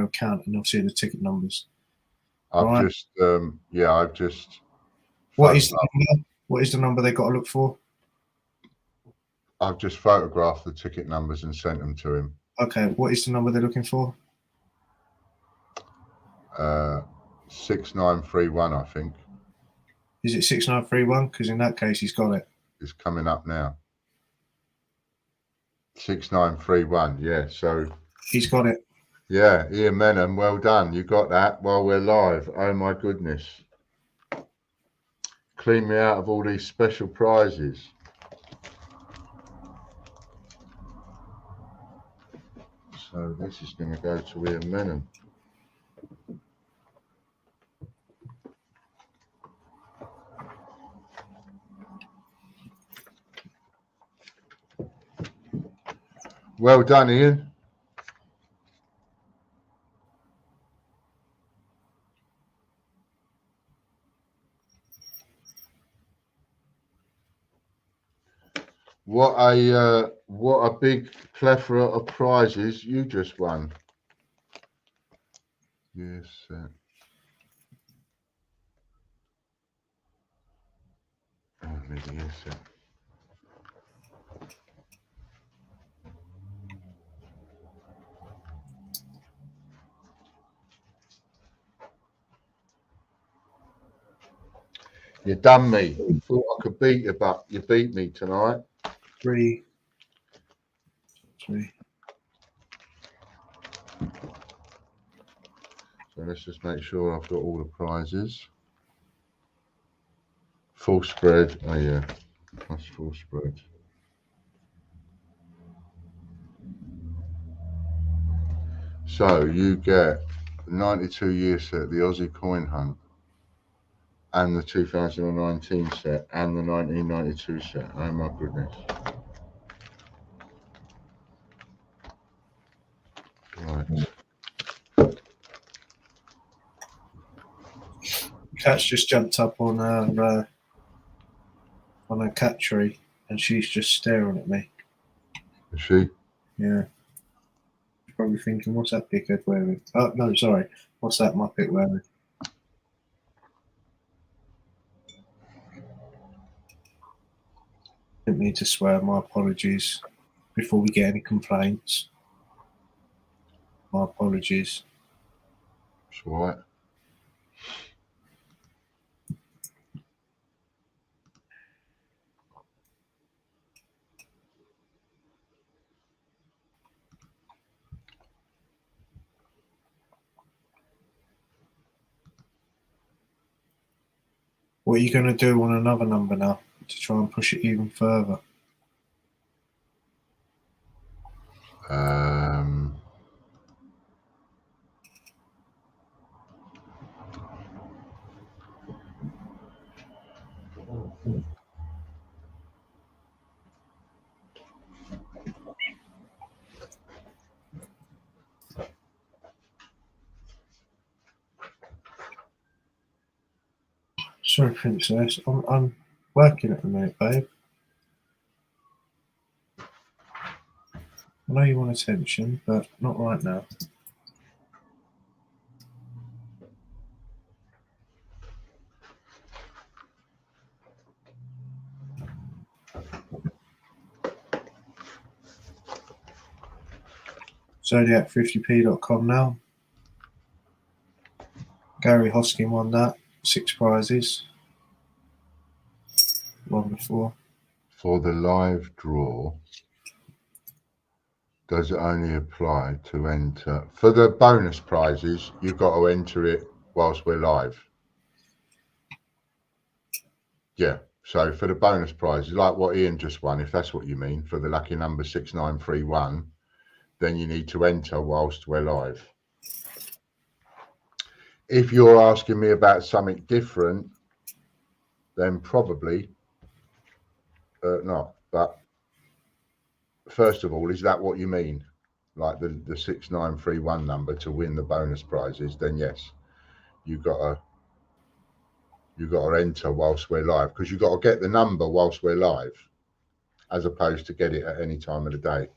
account, and they'll see the ticket numbers. I've just. What is the number they got to look for? I've just photographed the ticket numbers and sent them to him. Okay, what is the number they're looking for? 6931, I think. Is it 6931? Because in that case, he's got it. It's coming up now. 6931, yeah. So he's got it. Yeah, Ian Menham, well done. You got that while we're live. Oh my goodness. Clean me out of all these special prizes. So this is going to go to Ian Menham. Well done, Ian. What a big plethora of prizes you just won. Yes, sir. Oh, maybe yes, sir. You done me. Thought I could beat you, but you beat me tonight. 3. So let's just make sure I've got all the prizes. Full spread. Oh yeah, that's full spread. So you get 92 year set, the Aussie Coin Hunt. and the 2019 set and the 1992 set. Oh my goodness. Right. Cat's just jumped up on her cat tree, and she's just staring at me. Is she? Yeah. She's probably thinking, what's that dickhead wearing? Oh, no, sorry. What's that Muppet wearing? Didn't mean to swear. My apologies. Before we get any complaints. My apologies. It's all right. What are you going to do on another number now to try and push it even further? Sorry, Princess. I'm working at the minute, babe. I know you want attention, but not right now. Zodiac50p.com now. Gary Hoskin won that. 6 prizes. One before. For the live draw, does it only apply to enter? For the bonus prizes, you've got to enter it whilst we're live. Yeah. So for the bonus prizes, like what Ian just won, if that's what you mean, for the lucky number 6931, then you need to enter whilst we're live. If you're asking me about something different, then probably not. But first of all, is that what you mean? Like the 6931 number to win the bonus prizes? Then yes, you've got to enter whilst we're live, because you've got to get the number whilst we're live, as opposed to get it at any time of the day.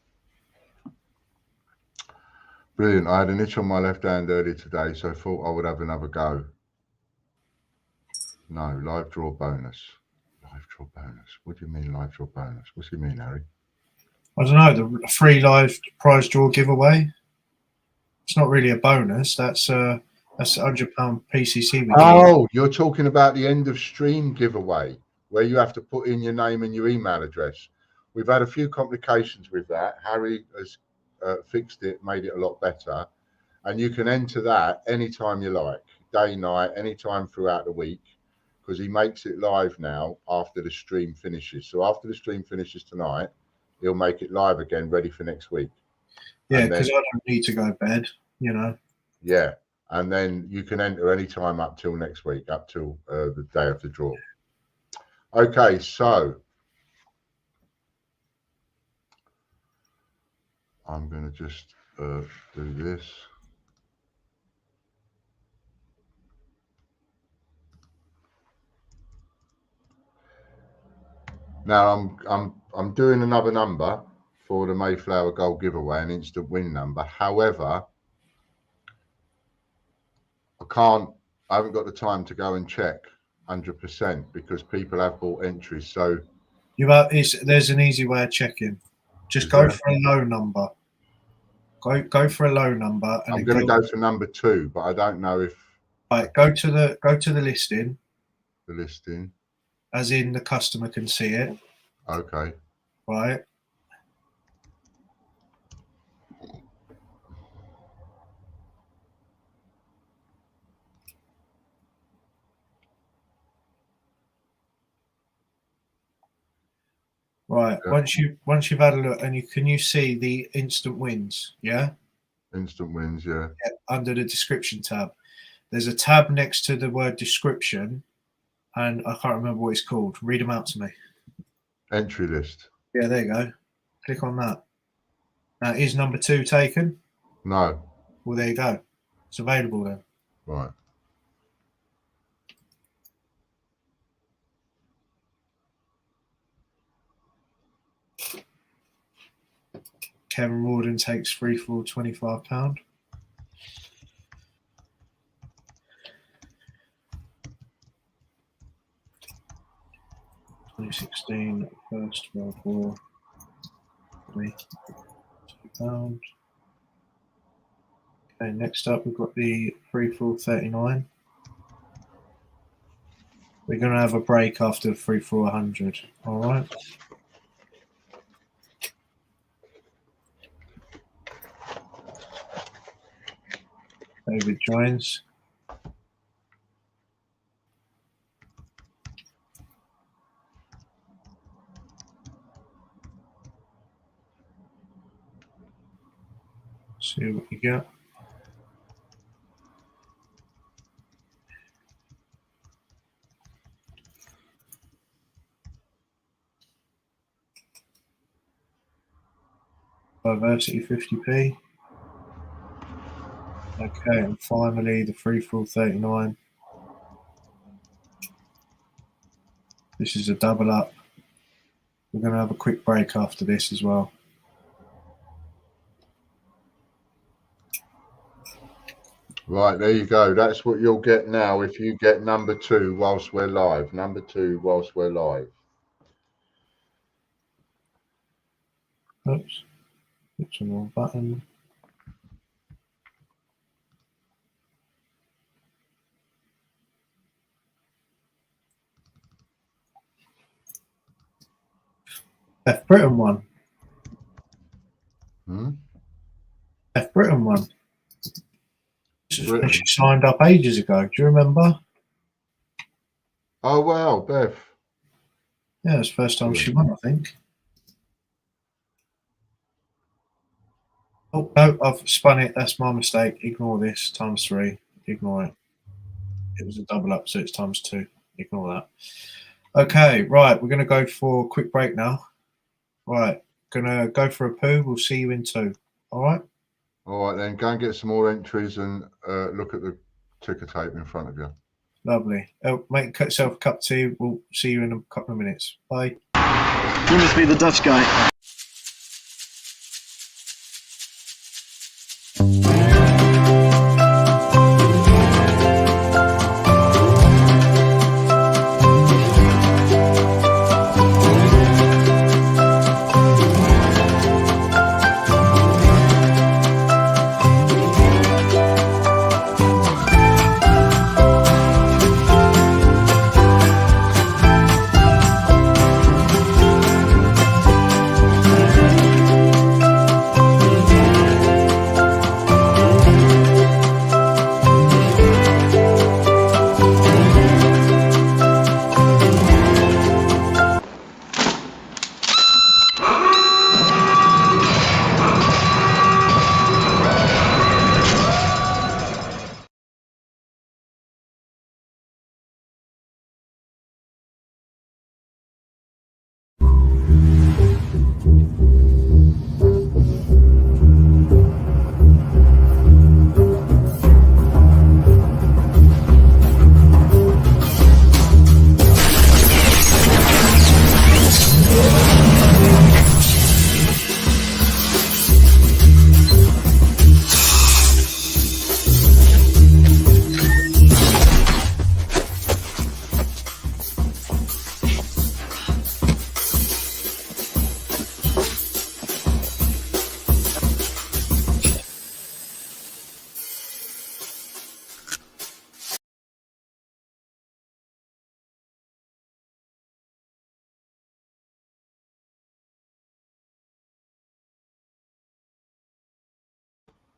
Brilliant. I had an itch on my left hand earlier today, so I thought I would have another go. No, live draw bonus. Live draw bonus. What do you mean live draw bonus? What's he mean, Harry? I don't know, the free live prize draw giveaway. It's not really a bonus. That's £100 PCC. Oh, you're talking about the end of stream giveaway, where you have to put in your name and your email address. We've had a few complications with that. Harry has fixed it, made it a lot better, and you can enter that anytime you like, day, night, anytime throughout the week, because he makes it live now after the stream finishes. So after the stream finishes tonight, he'll make it live again, ready for next week. Yeah, because I don't need to go to bed, you know. Yeah, and then you can enter any time up till next week, up till the day of the draw. Okay, so I'm going to just do this. Now I'm doing another number for the Mayflower Gold giveaway, an instant win number. However, I haven't got the time to go and check 100% because people have bought entries. So there's an easy way of checking. Just go for a low number. Go for a low number. And I'm going to go for number 2, but I don't know if. Right, go to the listing. The listing. As in the customer can see it. Okay. Right. Right. Yeah. Once you've had a look, and can you see the instant wins? Yeah. Instant wins. Yeah. Under the description tab, there's a tab next to the word description. and I can't remember what it's called. Read them out to me. Entry list. Yeah, there you go. Click on that. Now, is number 2 taken? No. Well, there you go. It's available then. Right. Kevin Morden takes free for £25. £2016 First World War. £2. Okay, next up we've got the free for 39. We're going to have a break after the free for 100. All right. David joins. See what you get. Diversity 50p. Okay, and finally the free for 39. This is a double up. We're going to have a quick break after this as well. Right, there you go. That's what you'll get now if you get number 2 whilst we're live. Number 2 whilst we're live. Oops. It's the wrong button. F Britain won. F Britain won. Britain. She signed up ages ago. Do you remember? Oh, wow, Beth. Yeah, it's the first time she won, I think. Oh, no, I've spun it. That's my mistake. Ignore this. ×3. Ignore it. It was a double up, so it's ×2. Ignore that. Okay, right. We're going to go for a quick break now. Right. Going to go for a poo. We'll see you in 2. All right? All right, then. Go and get some more entries and look at the ticker tape in front of you. Lovely. Make yourself a cup of tea. We'll see you in a couple of minutes. Bye. You must be the Dutch guy.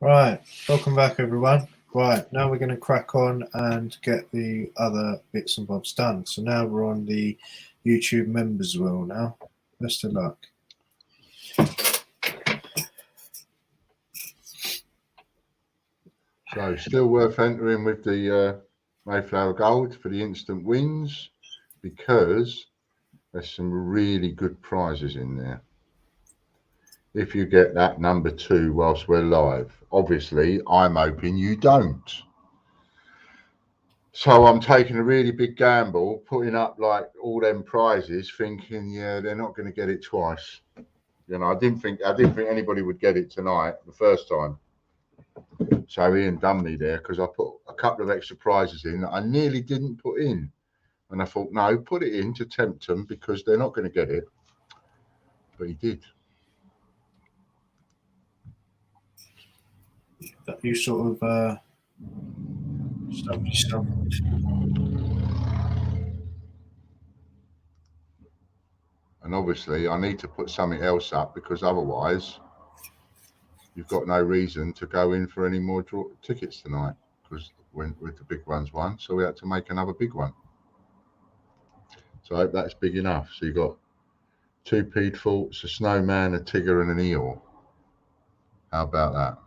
Right, welcome back everyone. Right, now we're going to crack on and get the other bits and bobs done. So now we're on the YouTube members wheel now. Best of luck. So still worth entering with the Mayflower Gold for the instant wins. because there's some really good prizes in there. If you get that number 2 whilst we're live, obviously I'm hoping you don't. So I'm taking a really big gamble, putting up like all them prizes, thinking, yeah, they're not going to get it twice. You know, I didn't think anybody would get it tonight the first time. So Ian done me there because I put a couple of extra prizes in that I nearly didn't put in, and I thought, no, put it in to tempt them because they're not going to get it. But he did. That you sort of stumped yourself. And obviously, I need to put something else up because otherwise, you've got no reason to go in for any more tickets tonight because with the big ones won, so we had to make another big one. So I hope that's big enough. So you've got 2 Peedforts, a snowman, a Tigger, and an eel. How about that?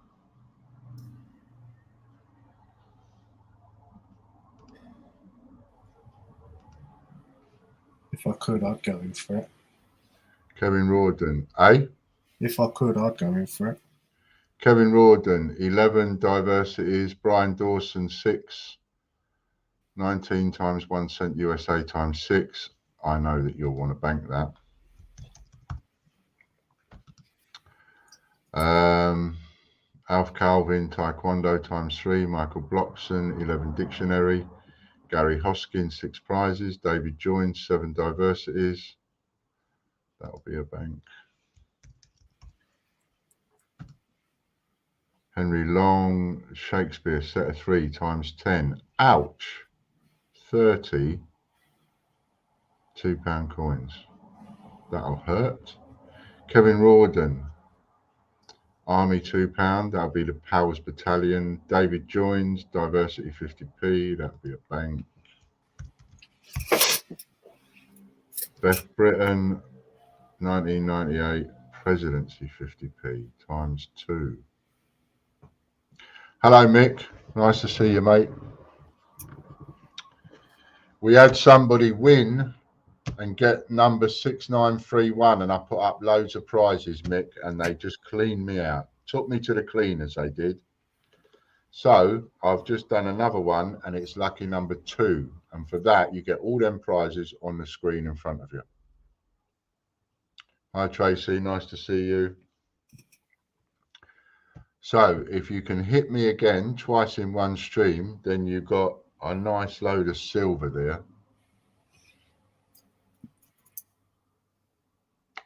If I could, I'd go in for it. Kevin Rawdon, eh? If I could, I'd go in for it. Kevin Rawdon, 11 diversities. Brian Dawson, 6. 19 times 1 cent USA times 6. I know that you'll want to bank that. Alf Calvin, Taekwondo times 3. Michael Blockson, 11 dictionary. Gary Hoskins, 6 prizes. David Joins, 7 diversities. That'll be a bank. Henry Long, Shakespeare, set of 3 times 10. Ouch. 30 £2 coins. That'll hurt. Kevin Rawdon, Army £2. That'll be the Powers Battalion. David Joins, Diversity 50p. That'll be a bank. Beth Britton, 1998 Presidency 50p times 2. Hello, Mick. Nice to see you, mate. We had somebody win and get number 6931, and I put up loads of prizes, Mick, and they just cleaned me out. Took me to the cleaners, they did. So I've just done another one, and it's lucky number 2. And for that, you get all them prizes on the screen in front of you. Hi, Tracy. Nice to see you. So if you can hit me again twice in one stream, then you've got a nice load of silver there.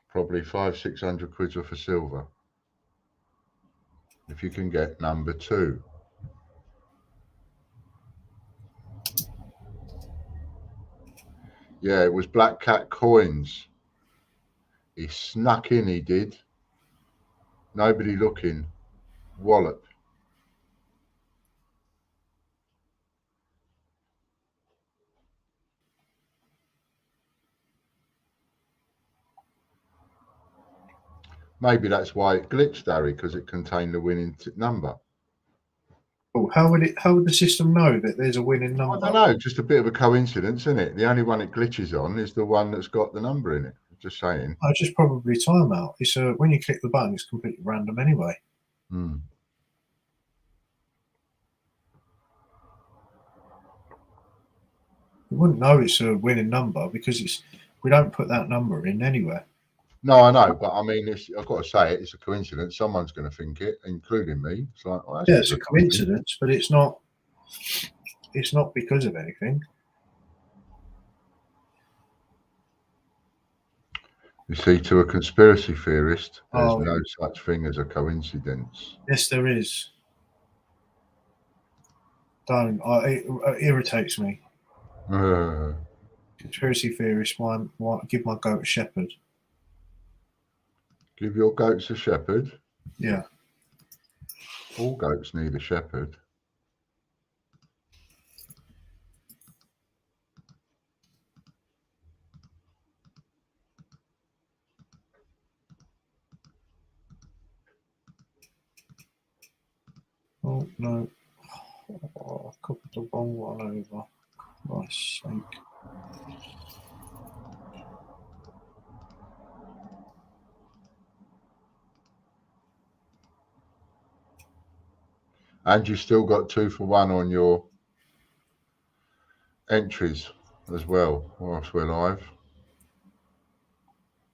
Probably 500-600 quid worth of silver. If you can get number 2. Yeah, it was Black Cat Coins. He snuck in, he did. Nobody looking. Wallop. Maybe that's why it glitched, Harry, because it contained the winning number. Oh, how would the system know that there's a winning number? I don't know, just a bit of a coincidence, isn't it? The only one it glitches on is the one that's got the number in it. Just saying. I just probably timeout. It's when you click the button, it's completely random anyway. Hmm. You wouldn't know it's a winning number because we don't put that number in anywhere. No, I know, but I mean, I've got to say it. It's a coincidence. Someone's going to think it, including me. It's like, oh, yeah, it's a coincidence, but it's not. It's not because of anything. You see, to a conspiracy theorist, there's Oh, no such thing as a coincidence. yes, there is. Don't. It irritates me. Conspiracy theorists want give my goat a shepherd. Give your goats a shepherd. Yeah. All goats need a shepherd. Oh no. Oh, I copied the wrong one over. For Christ's sake. And you still got 2 for 1 on your entries as well whilst we're live.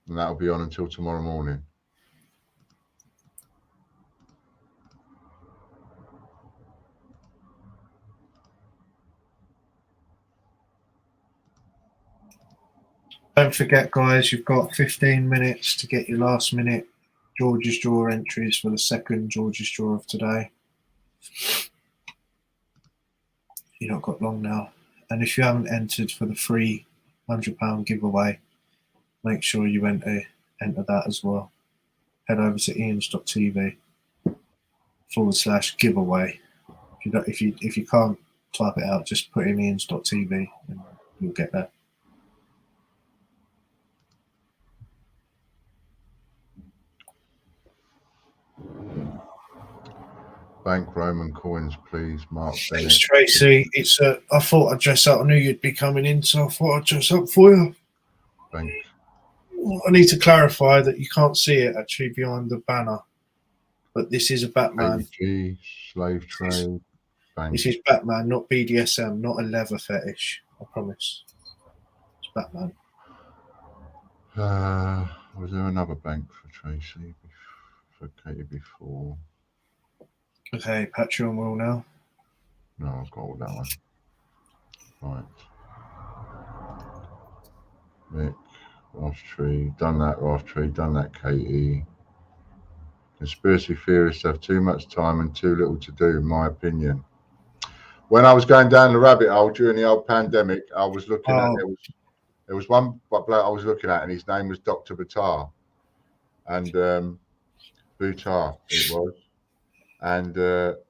And that'll be on until tomorrow morning. Don't forget, guys, you've got 15 minutes to get your last minute George's Draw entries for the second George's Draw of today. You've not got long now. And if you haven't entered for the free £100 giveaway, make sure you enter that as well. Head over to ians.tv/giveaway. If you can't type it out, just put in ians.tv and you'll get that. Bank Roman coins, please, Mark. Thanks, Tracy. I thought I'd dress up. I knew you'd be coming in, so I thought I'd dress up for you. Thanks. I need to clarify that you can't see it actually behind the banner, but this is a Batman. AG, slave trade, bank. This is Batman, not BDSM, not a leather fetish. I promise. It's Batman. Was there another bank for Tracy? For Katie before? Okay, Patreon will now. No, I've got all that one. Right. Mick, Ross-Tree, done that Ross-Tree, done that Katie. Conspiracy theorists have too much time and too little to do, in my opinion. When I was going down the rabbit hole during the old pandemic, I was looking at there was one bloke I was looking at, and his name was Dr. Buttar, and Buttar it was, and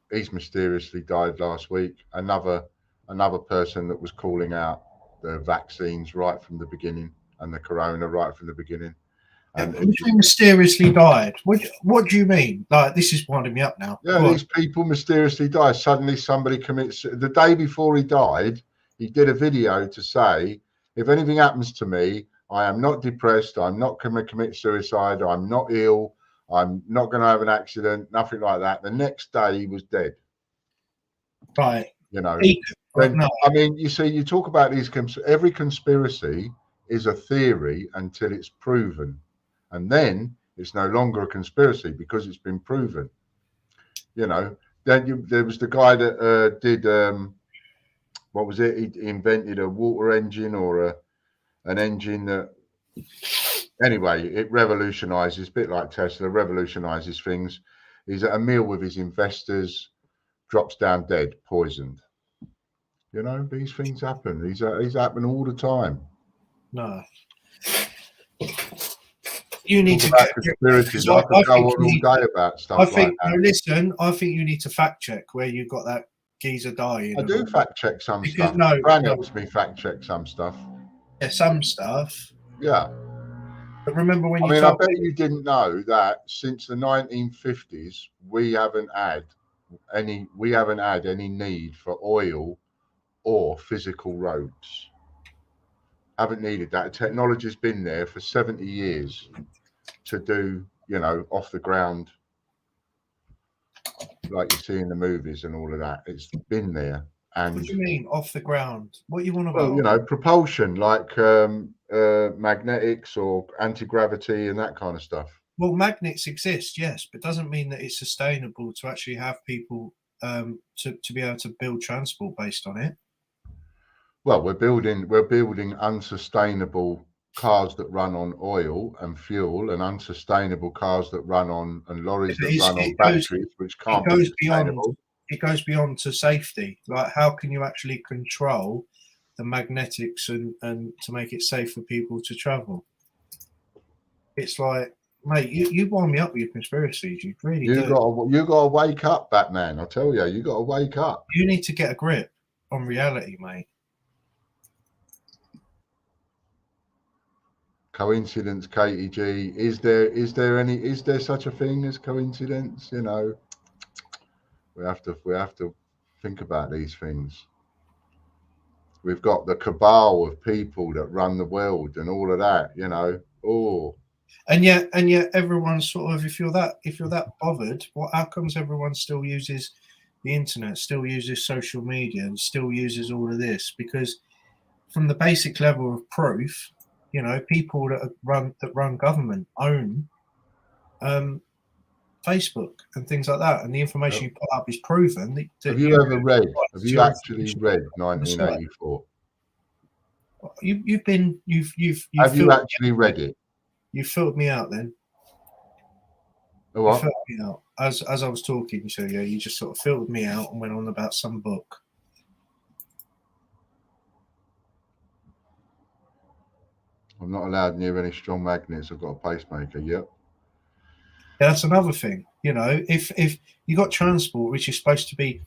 he's mysteriously died last week. Another person that was calling out the vaccines right from the beginning and the corona right from the beginning. And he mysteriously died. What do you mean? Like, this is winding me up now. Yeah, these people mysteriously die. Suddenly somebody commits. The day before he died, he did a video to say, if anything happens to me, I am not depressed. I'm not going to commit suicide. I'm not ill. I'm not going to have an accident. Nothing like that. The next day he was dead. Right. You know. No. I mean, you see, you talk about these. Every conspiracy is a theory until it's proven. And then it's no longer a conspiracy because it's been proven. You know, then there was the guy that did, what was it? He invented a water engine or an engine that, anyway, it revolutionizes, a bit like Tesla, revolutionizes things. He's at a meal with his investors, drops down dead, poisoned. You know, these things happen. These happen all the time. No. You need talk about conspiracies. I could go on all day about stuff like that. No, listen, I think you need to fact check where you got that geezer dying. I do fact check some stuff. Fran helps me fact check some stuff. Yeah, some stuff. Yeah. But remember when I bet you didn't know that since the 1950s we haven't had any need for oil or physical roads. Haven't needed that. Technology's been there for 70 years to do, you know, off the ground, like you see in the movies and all of that. It's been there. And what do you mean off the ground? What you want about? Well, you know, propulsion, like magnetics or anti-gravity and that kind of stuff. Well, magnets exist, yes, but doesn't mean that it's sustainable to actually have people to be able to build transport based on it. Well, we're building unsustainable cars that run on oil and fuel, and unsustainable cars that run on, and lorries that run on batteries, which can't be sustainable. It goes beyond to safety. Like, how can you actually control the magnetics and to make it safe for people to travel? It's like, mate, you wind me up with your conspiracies. You really do. You got to wake up, Batman. I tell you, you got to wake up. You need to get a grip on reality, mate. Coincidence, Katie G. Is there such a thing as coincidence? You know, we have to think about these things. We've got the cabal of people that run the world and all of that, you know. Oh. And yet everyone's sort of, if you're that bothered, how comes everyone still uses the internet, still uses social media, and still uses all of this, because from the basic level of proof, you know, people that run government own Facebook and things like that, and the information you put up is proven. Have you ever read? Have you actually read on the site. 1984? You've Have you actually read it? You filled me out then. The what? You filled me out as I was talking to you. You just sort of filled me out and went on about some book. I'm not allowed near any strong magnets. I've got a pacemaker. Yep. Yeah, that's another thing. You know, if you got transport, which is supposed to be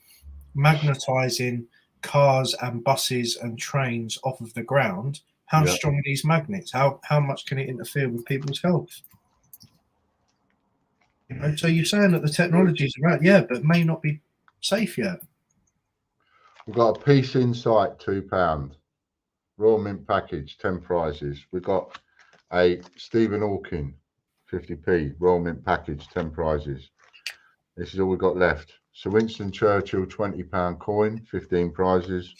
magnetizing cars and buses and trains off of the ground, how strong are these magnets? How much can it interfere with people's health? You know, so you're saying that the technology is around, yeah, but may not be safe yet. We've got a piece in sight, £2. Royal Mint package, 10 prizes. We've got a Stephen Hawking, 50p, Royal Mint package, 10 prizes. This is all we've got left. Sir Winston Churchill, £20 coin, 15 prizes.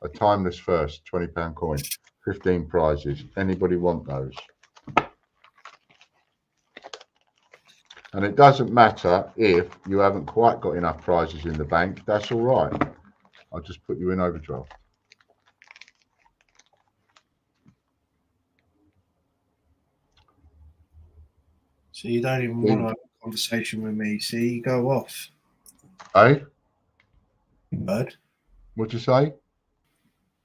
A timeless first, £20 coin, 15 prizes. Anybody want those? And it doesn't matter if you haven't quite got enough prizes in the bank. That's all right. I'll just put you in overdraft. So you don't even want to have a conversation with me. See, you go off. Hey? Bird. What'd you say?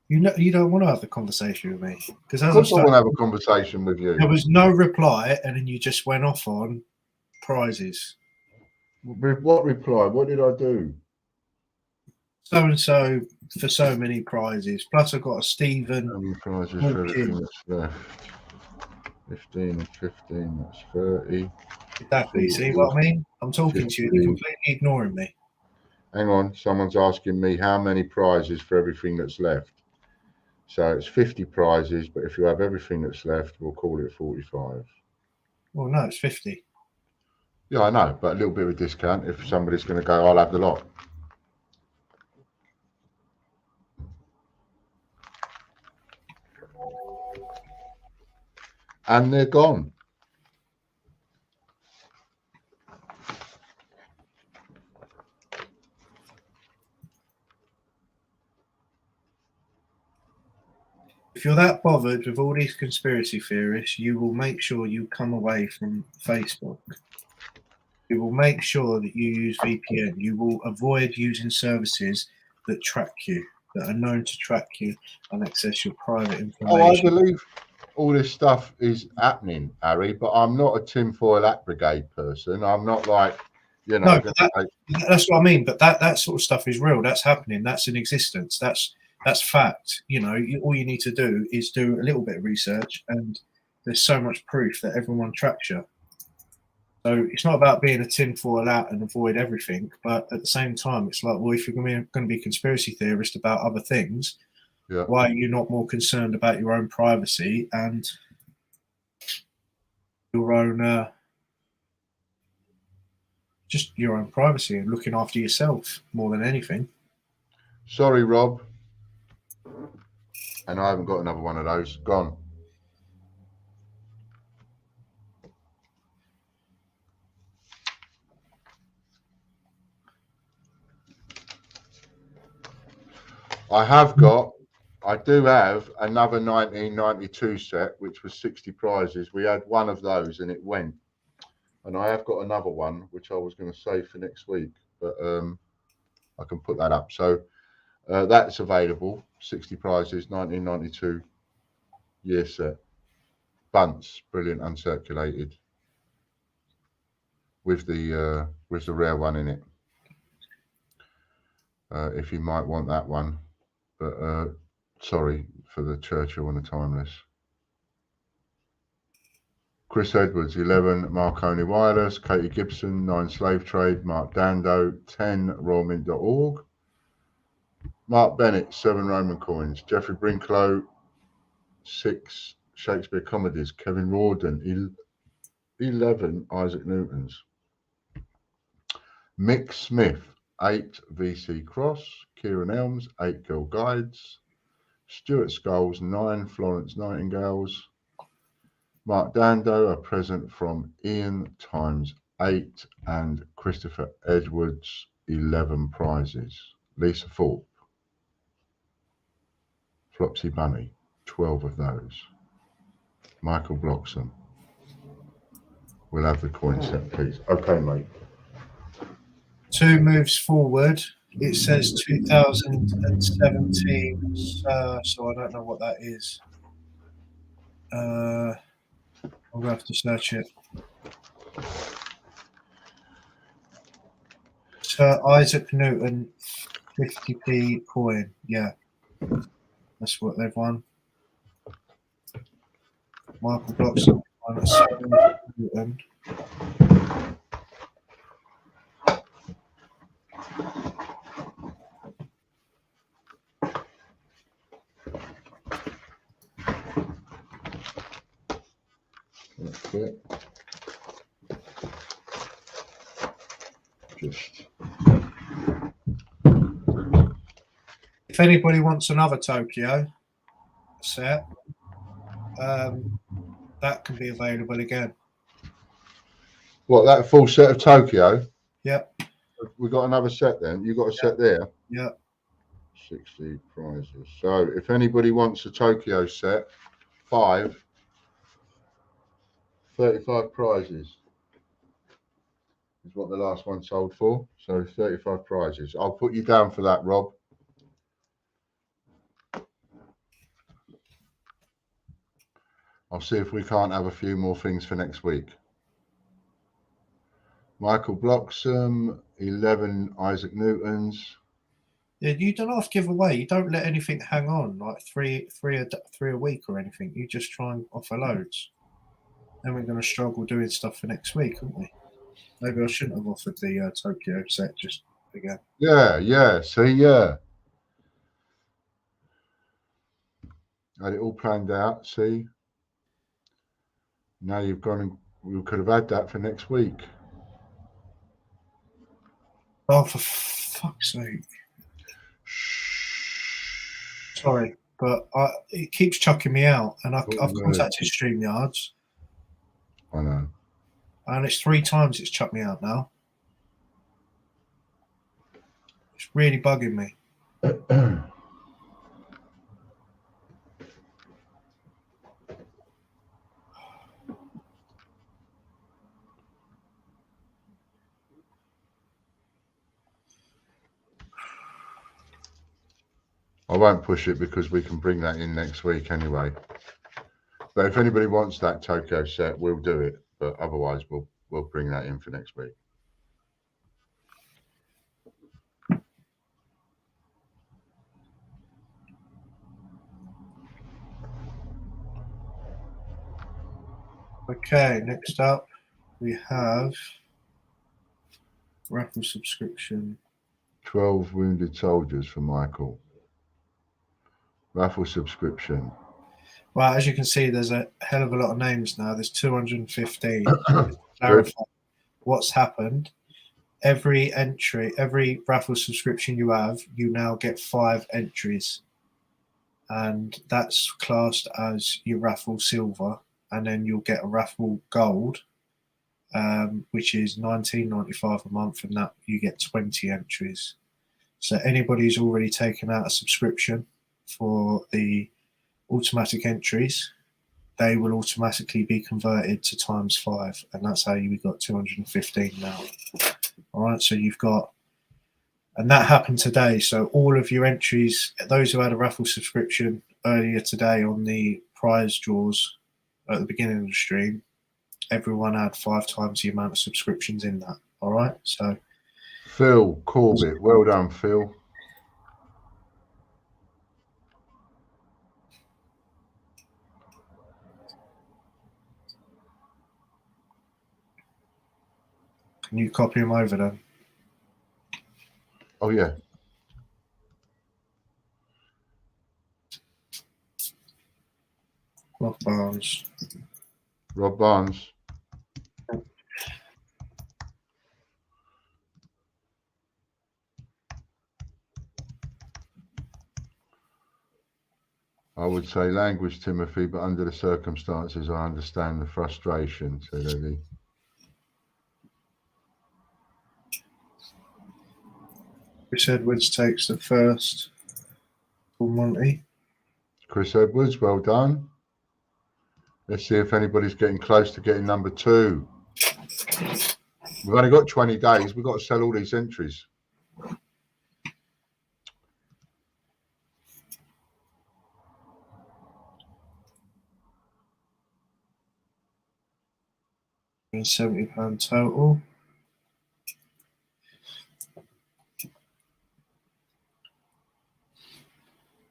You know, you don't want to have the conversation with me, because as I want to have a conversation with you. There was no reply, and then you just went off on prizes. What reply? What did I do? So and so for so many prizes. Plus, I've got a Stephen. How many prizes for everything that's left? 15 and 15, that's 30. Exactly. 40, See what I mean? I'm talking 50. to you, you're completely ignoring me. Hang on, someone's asking me how many prizes for everything that's left. So it's 50 prizes, but if you have everything that's left, we'll call it 45. Well, no, it's 50. Yeah, I know, but a little bit of a discount if somebody's going to go, I'll have the lot. And they're gone. If you're that bothered with all these conspiracy theorists, you will make sure you come away from Facebook. You will make sure that you use VPN. You will avoid using services that track you, that are known to track you and access your private information. Oh, I believe all this stuff is happening, Harry, but I'm not a tinfoil hat brigade person. I'm not like, you know. No, that's what I mean. But that sort of stuff is real. That's happening. That's in existence. That's fact. You know, all you need to do is do a little bit of research, and there's so much proof that everyone tracks you. So it's not about being a tinfoil hat and avoid everything, but at the same time, it's like, well, if you're going to be a conspiracy theorist about other things, why are you not more concerned about your own privacy and your own, just your own privacy and looking after yourself more than anything? Sorry, Rob. And I haven't got another one of those. Gone. I do have another 1992 set, which was 60 prizes. We had one of those and it went. And I have got another one, which I was going to save for next week, but I can put that up. So that's available, 60 prizes, 1992 year set. Bunts, brilliant, uncirculated, with the rare one in it. If you might want that one, but sorry for the Churchill and the Timeless. Chris Edwards, 11, Marconi Wireless, Katie Gibson, 9, Slave Trade, Mark Dando, 10, royalmint.org, Mark Bennett, 7, Roman Coins, Jeffrey Brinklow, 6, Shakespeare Comedies, Kevin Rawdon, 11, Isaac Newtons, Mick Smith, 8 VC Cross, Kieran Elms, 8 Girl Guides, Stuart Skulls, 9 Florence Nightingales, Mark Dando, a present from Ian times 8, and Christopher Edwards, 11 prizes. Lisa Thorpe, Flopsy Bunny, 12 of those. Michael Bloxham. We'll have the coin set, please. Okay, mate. 2 moves forward. It says 2017, so I don't know what that is. I'm going to have to search it. Sir Isaac Newton, 50p coin. Yeah, that's what they've won. Michael Bloxham won Sir Isaac Newton. That's it. Just If anybody wants another Tokyo set, that can be available again. what, that full set of Tokyo? Yep. We got another set then. You got a set there? Yep. 60 prizes. So if anybody wants a Tokyo set, 5, 35 prizes is what the last one sold for. So 35 prizes. I'll put you down for that, Rob. I'll see if we can't have a few more things for next week. Michael Bloxham, 11 Isaac Newtons. Yeah, you don't have to give away. You don't let anything hang on like three a week or anything. You just try and offer loads. Then we're going to struggle doing stuff for next week, aren't we? Maybe I shouldn't have offered the Tokyo set just again. Yeah. See, yeah. Had it all planned out. See. Now you've gone and we could have had that for next week. Oh, for fuck's sake. Sorry, but it keeps chucking me out. And I've contacted StreamYards. I know. And it's 3 times it's chucked me out now. It's really bugging me. I won't push it because we can bring that in next week anyway. But if anybody wants that Tokyo set, we'll do it. But otherwise, we'll bring that in for next week. Okay, next up we have raffle subscription. 12 wounded soldiers for Michael. Raffle subscription. Well, as you can see, there's a hell of a lot of names now. There's 215. Clarify what's happened. Every entry, every raffle subscription you have, you now get 5 entries. And that's classed as your raffle silver. And then you'll get a raffle gold, which is $19.95 a month, and that you get 20 entries. So anybody who's already taken out a subscription for the automatic entries, they will automatically be converted to ×5, and that's how you got 215 now. All right, so you've got, and that happened today. So all of your entries, those who had a raffle subscription earlier today on the prize draws at the beginning of the stream, everyone had 5 times the amount of subscriptions in that. All right, so Phil Corbett, well done, Phil. can you copy them over then? Oh yeah. Rob Barnes. Rob Barnes. I would say language, Timothy, but under the circumstances, I understand the frustration, said Eddie. Chris Edwards takes the first for Monty. Chris Edwards, well done. Let's see if anybody's getting close to getting number 2. We've only got 20 days. We've got to sell all these entries. £70 total.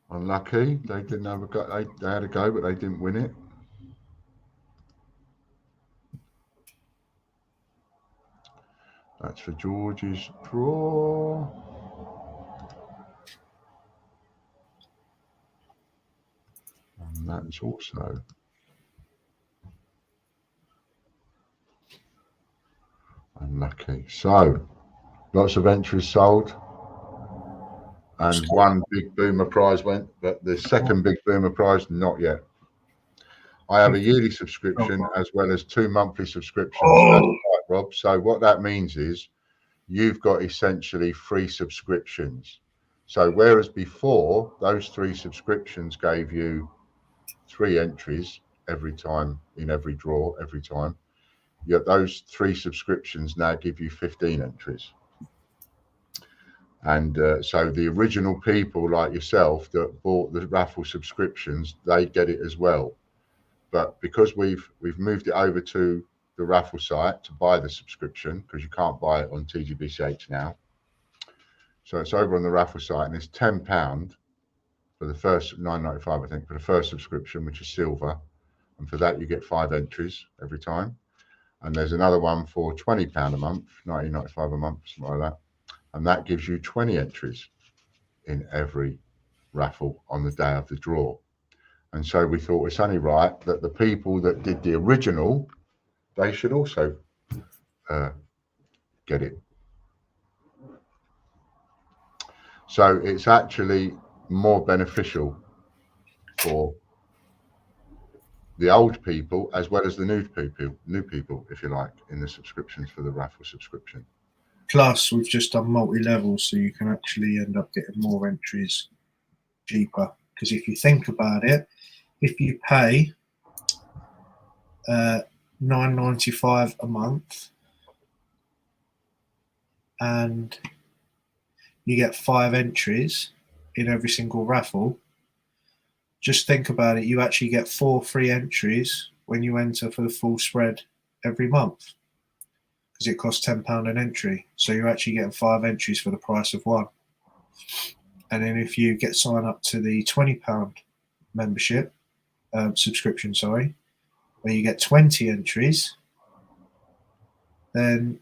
Unlucky. They didn't have a go. They had a go, but they didn't win it. That's for George's draw. And that's also unlucky. So, lots of entries sold. And one big boomer prize went, but the second big boomer prize, not yet. I have a yearly subscription as well as 2 monthly subscriptions. That's right, Rob. So what that means is you've got essentially 3 subscriptions. So whereas before those 3 subscriptions gave you 3 entries every time in every draw, every time, yet those 3 subscriptions now give you 15 entries. And so the original people like yourself that bought the raffle subscriptions, they get it as well. But because we've moved it over to the raffle site to buy the subscription, because you can't buy it on TGBCH now. So it's over on the raffle site, and it's £10 for the first, £9.95 I think, for the first subscription, which is silver. And for that you get 5 entries every time. And there's another one for £20 a month, £19.95 a month, something like that. And that gives you 20 entries in every raffle on the day of the draw. And so we thought it's only right that the people that did the original, they should also get it. So it's actually more beneficial for the old people as well as the new people, if you like, in the subscriptions for the raffle subscription. Plus, we've just done multi-level, so you can actually end up getting more entries cheaper. Because if you think about it, if you pay $9.95 a month and you get 5 entries in every single raffle, just think about it. You actually get 4 free entries when you enter for the full spread every month, because it costs £10 an entry. So you're actually getting 5 entries for the price of 1. And then if you get signed up to the £20 membership, subscription, sorry, where you get 20 entries, then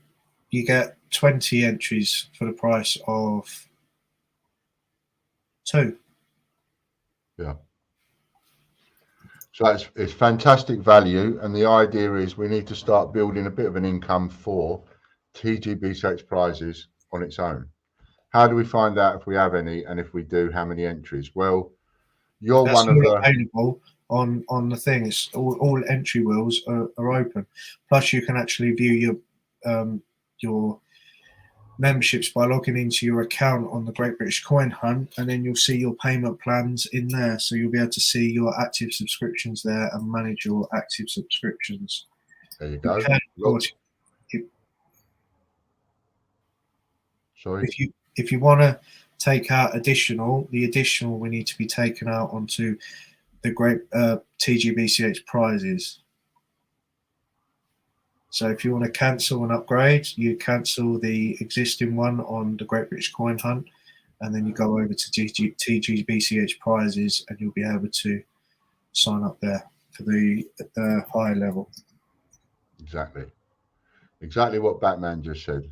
you get 20 entries for the price of 2. Yeah. So it's fantastic value, and the idea is we need to start building a bit of an income for TGBCH prizes on its own. How do we find out if we have any, and if we do, how many entries? Well, you're That's one of the available on the thing. It's all entry wheels are open. Plus, you can actually view your memberships by logging into your account on the Great British Coin Hunt, and then you'll see your payment plans in there. So you'll be able to see your active subscriptions there and manage your active subscriptions. There you go. Sorry. If you want to take out the additional will need to be taken out onto the Great TGBCH prizes. So if you want to cancel and upgrade, you cancel the existing one on the Great British Coin Hunt, and then you go over to TGBCH prizes, and you'll be able to sign up there for the high level. Exactly what Batman just said.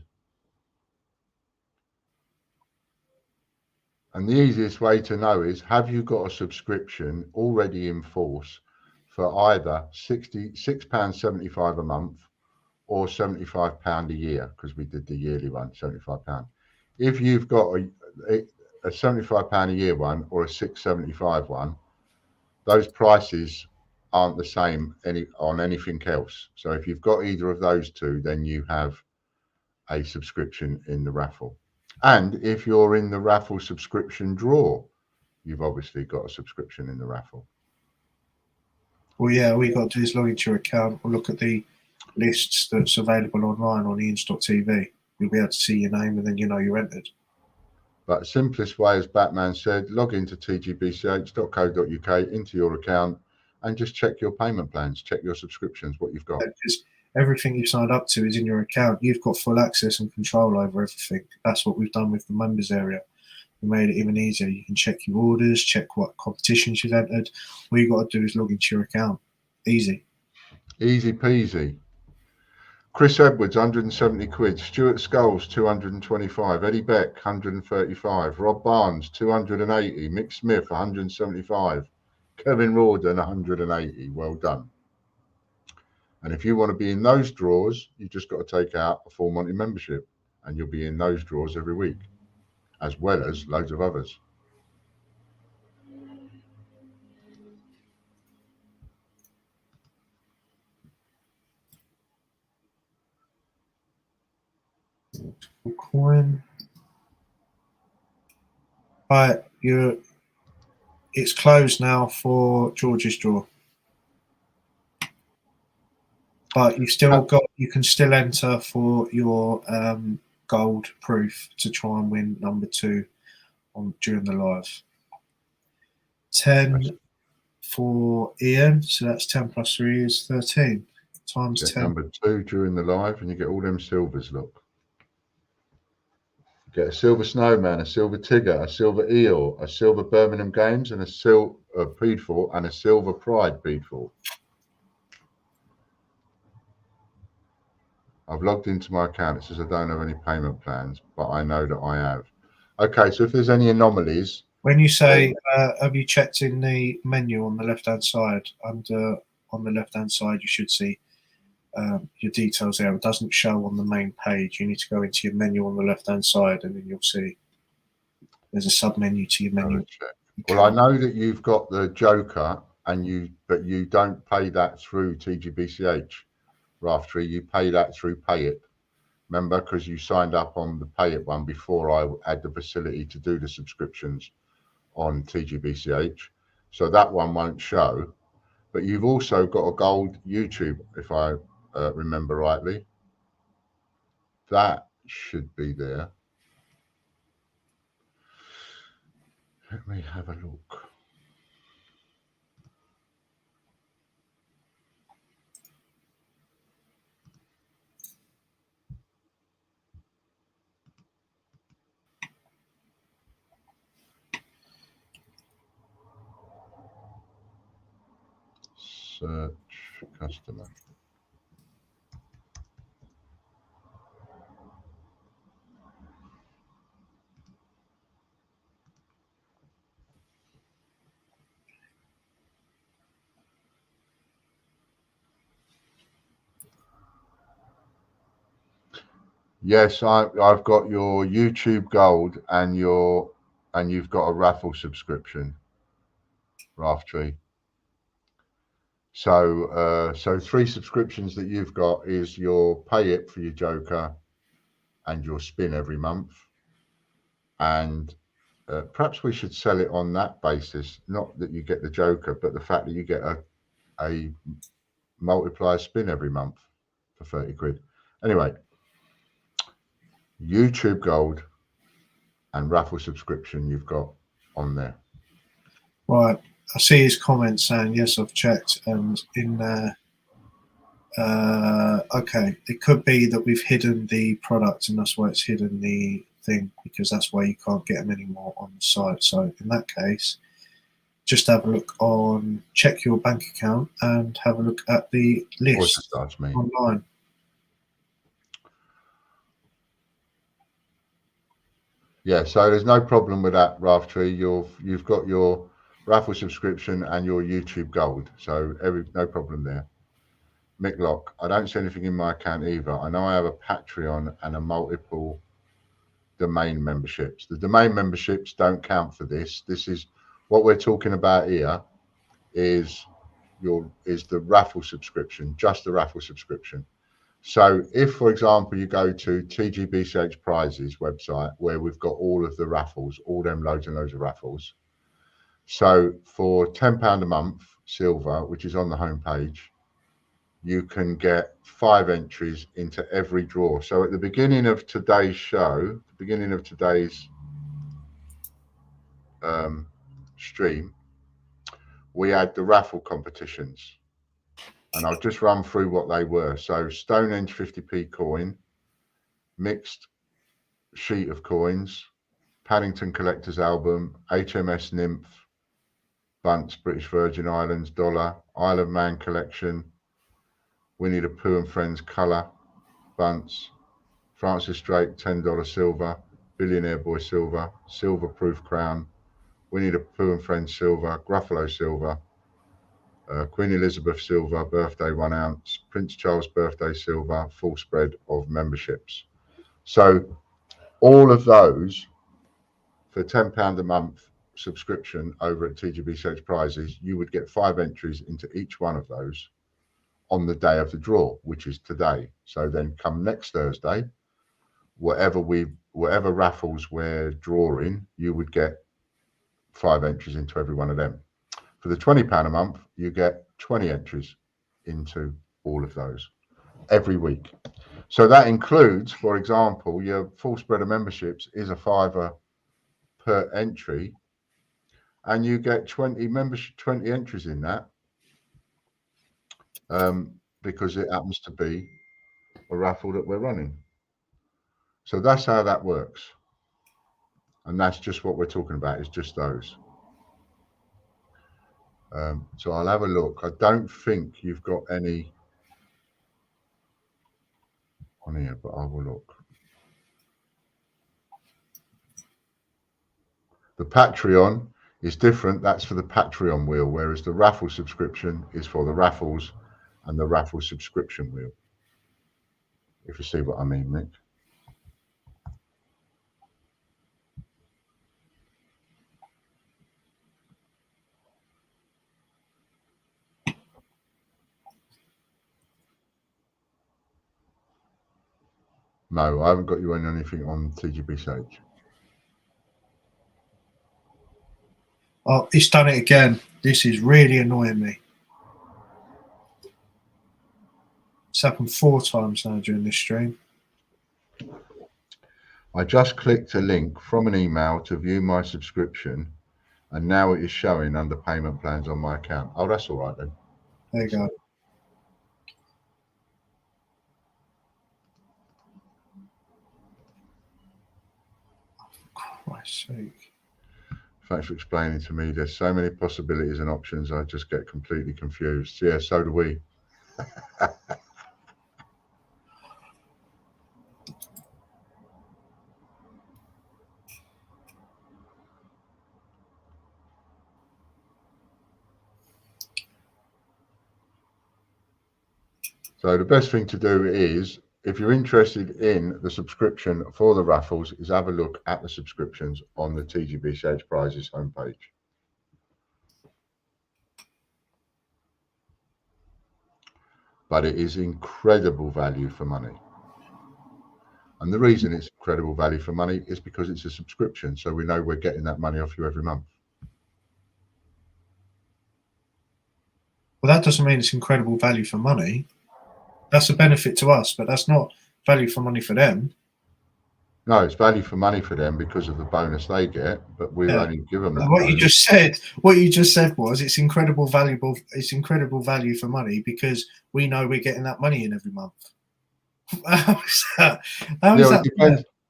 And the easiest way to know is, have you got a subscription already in force for either £66.75 a month or £75 a year, because we did the yearly one, £75. If you've got a £75 a year one or a £6.75 one, those prices aren't the same on anything else. So if you've got either of those two, then you have a subscription in the raffle. And if you're in the raffle subscription draw, you've obviously got a subscription in the raffle. Well, yeah, all you got to do is log into your account or look at the lists that's available online on the Inns.tv. You'll be able to see your name and then you know you're entered. But the simplest way, as Batman said, log into tgbch.co.uk, into your account, and just check your payment plans, check your subscriptions, what you've got. Because everything you've signed up to is in your account. You've got full access and control over everything. That's what we've done with the members area. We made it even easier. You can check your orders, check what competitions you've entered. All you got to do is log into your account. Easy. Easy peasy. Chris Edwards, 170 quid. Stuart Scholes, 225. Eddie Beck, 135. Rob Barnes, 280. Mick Smith, 175. Kevin Rawdon, 180. Well done. And if you want to be in those draws, you just got to take out a full Monty membership, and you'll be in those draws every week, as well as loads of others. Coin. Right, it's closed now for George's draw. But you've still got, you can still enter for your gold proof to try and win number 2 during the live. 10 for Ian, so that's 10 plus 3 is 13 times Get 10. number 2 during the live, and you get all them silvers. Look, get a silver snowman, a silver Tigger, a silver eel, a silver Birmingham Games, and a silver Peadfort, and a silver Pride Peadfort. I've logged into my account. It says I don't have any payment plans, but I know that I have. Okay, so if there's any anomalies. When you say, have you checked in the menu on the left-hand side? On the left-hand side, you should see your details there. It doesn't show on the main page. You need to go into your menu on the left-hand side, and then you'll see there's a sub-menu to your menu. Well, I know that you've got the Joker, but you don't pay that through TGBCH. Raftery, you pay that through Pay It. Remember, because you signed up on the Pay It one before I had the facility to do the subscriptions on TGBCH. So that one won't show. But you've also got a gold YouTube, if I remember rightly. That should be there. Let me have a look. Search customer. Yes, I've got your YouTube Gold and you've got a raffle subscription, Raftree. So 3 subscriptions that you've got is your Pay It for your Joker and your spin every month. And perhaps we should sell it on that basis, not that you get the Joker, but the fact that you get a multiplier spin every month for 30 quid. Anyway, YouTube Gold and raffle subscription you've got on there. Right. I see his comment saying, yes, I've checked, and in there, okay, it could be that we've hidden the product, and that's why it's hidden the thing, because that's why you can't get them anymore on the site. So in that case, just have a look on, check your bank account and have a look at the list online. Yeah, so there's no problem with that, Raftree. You've got your raffle subscription and your YouTube Gold, so no problem there. Mick Lock, I don't see anything in my account either. I know I have a Patreon and a multiple domain memberships. The domain memberships don't count for this. This is what we're talking about here is the raffle subscription, just the raffle subscription. So if, for example, you go to TGBCH Prizes website where we've got all of the raffles, all them loads and loads of raffles. So for £10 a month, silver, which is on the homepage, you can get 5 entries into every draw. So at the beginning of today's show, the beginning of today's stream, we had the raffle competitions, and I'll just run through what they were. So Stonehenge 50p coin, mixed sheet of coins, Paddington Collector's Album, HMS Nymph, Bunce, British Virgin Islands, dollar, Isle of Man collection, Winnie the Pooh and Friends colour, Bunce, Francis Drake $10 silver, Billionaire Boy silver, Silver Proof crown, Winnie the Pooh and Friends silver, Gruffalo silver, Queen Elizabeth silver, birthday 1 ounce, Prince Charles birthday silver, full spread of memberships. So all of those for £10 a month subscription over at TGBCH Prizes, you would get 5 entries into each one of those on the day of the draw, which is today. So then come next Thursday, whatever raffles we're drawing, you would get 5 entries into every one of them. For the £20 a month, you get 20 entries into all of those every week. So that includes, for example, your full spread of memberships is a £5 per entry, and you get 20 entries in that, because it happens to be a raffle that we're running. So that's how that works, and that's just what we're talking about, is just those. So I'll have a look. I don't think you've got any on here, but I will look. The Patreon is different. That's for the Patreon wheel, whereas the raffle subscription is for the raffles and the raffle subscription wheel, if you see what I mean, Nick. No, I haven't got you on anything on TGBCH. Oh, it's done it again. This is really annoying me. It's happened 4 times now during this stream. I just clicked a link from an email to view my subscription, and now it is showing under payment plans on my account. Oh, that's all right then. There you go. For Christ's sake. Thanks for explaining to me. There's so many possibilities and options. I just get completely confused. Yeah, so do we. So the best thing to do is, if you're interested in the subscription for the raffles, is have a look at the subscriptions on the TGBCH Prizes homepage. But it is incredible value for money. And the reason it's incredible value for money is because it's a subscription. So we know we're getting that money off you every month. Well, that doesn't mean it's incredible value for money. That's a benefit to us, but that's not value for money for them. No, it's value for money for them because of the bonus they get, but we only give them that. What you just said was it's incredible value for money because we know we're getting that money in every month. How is that?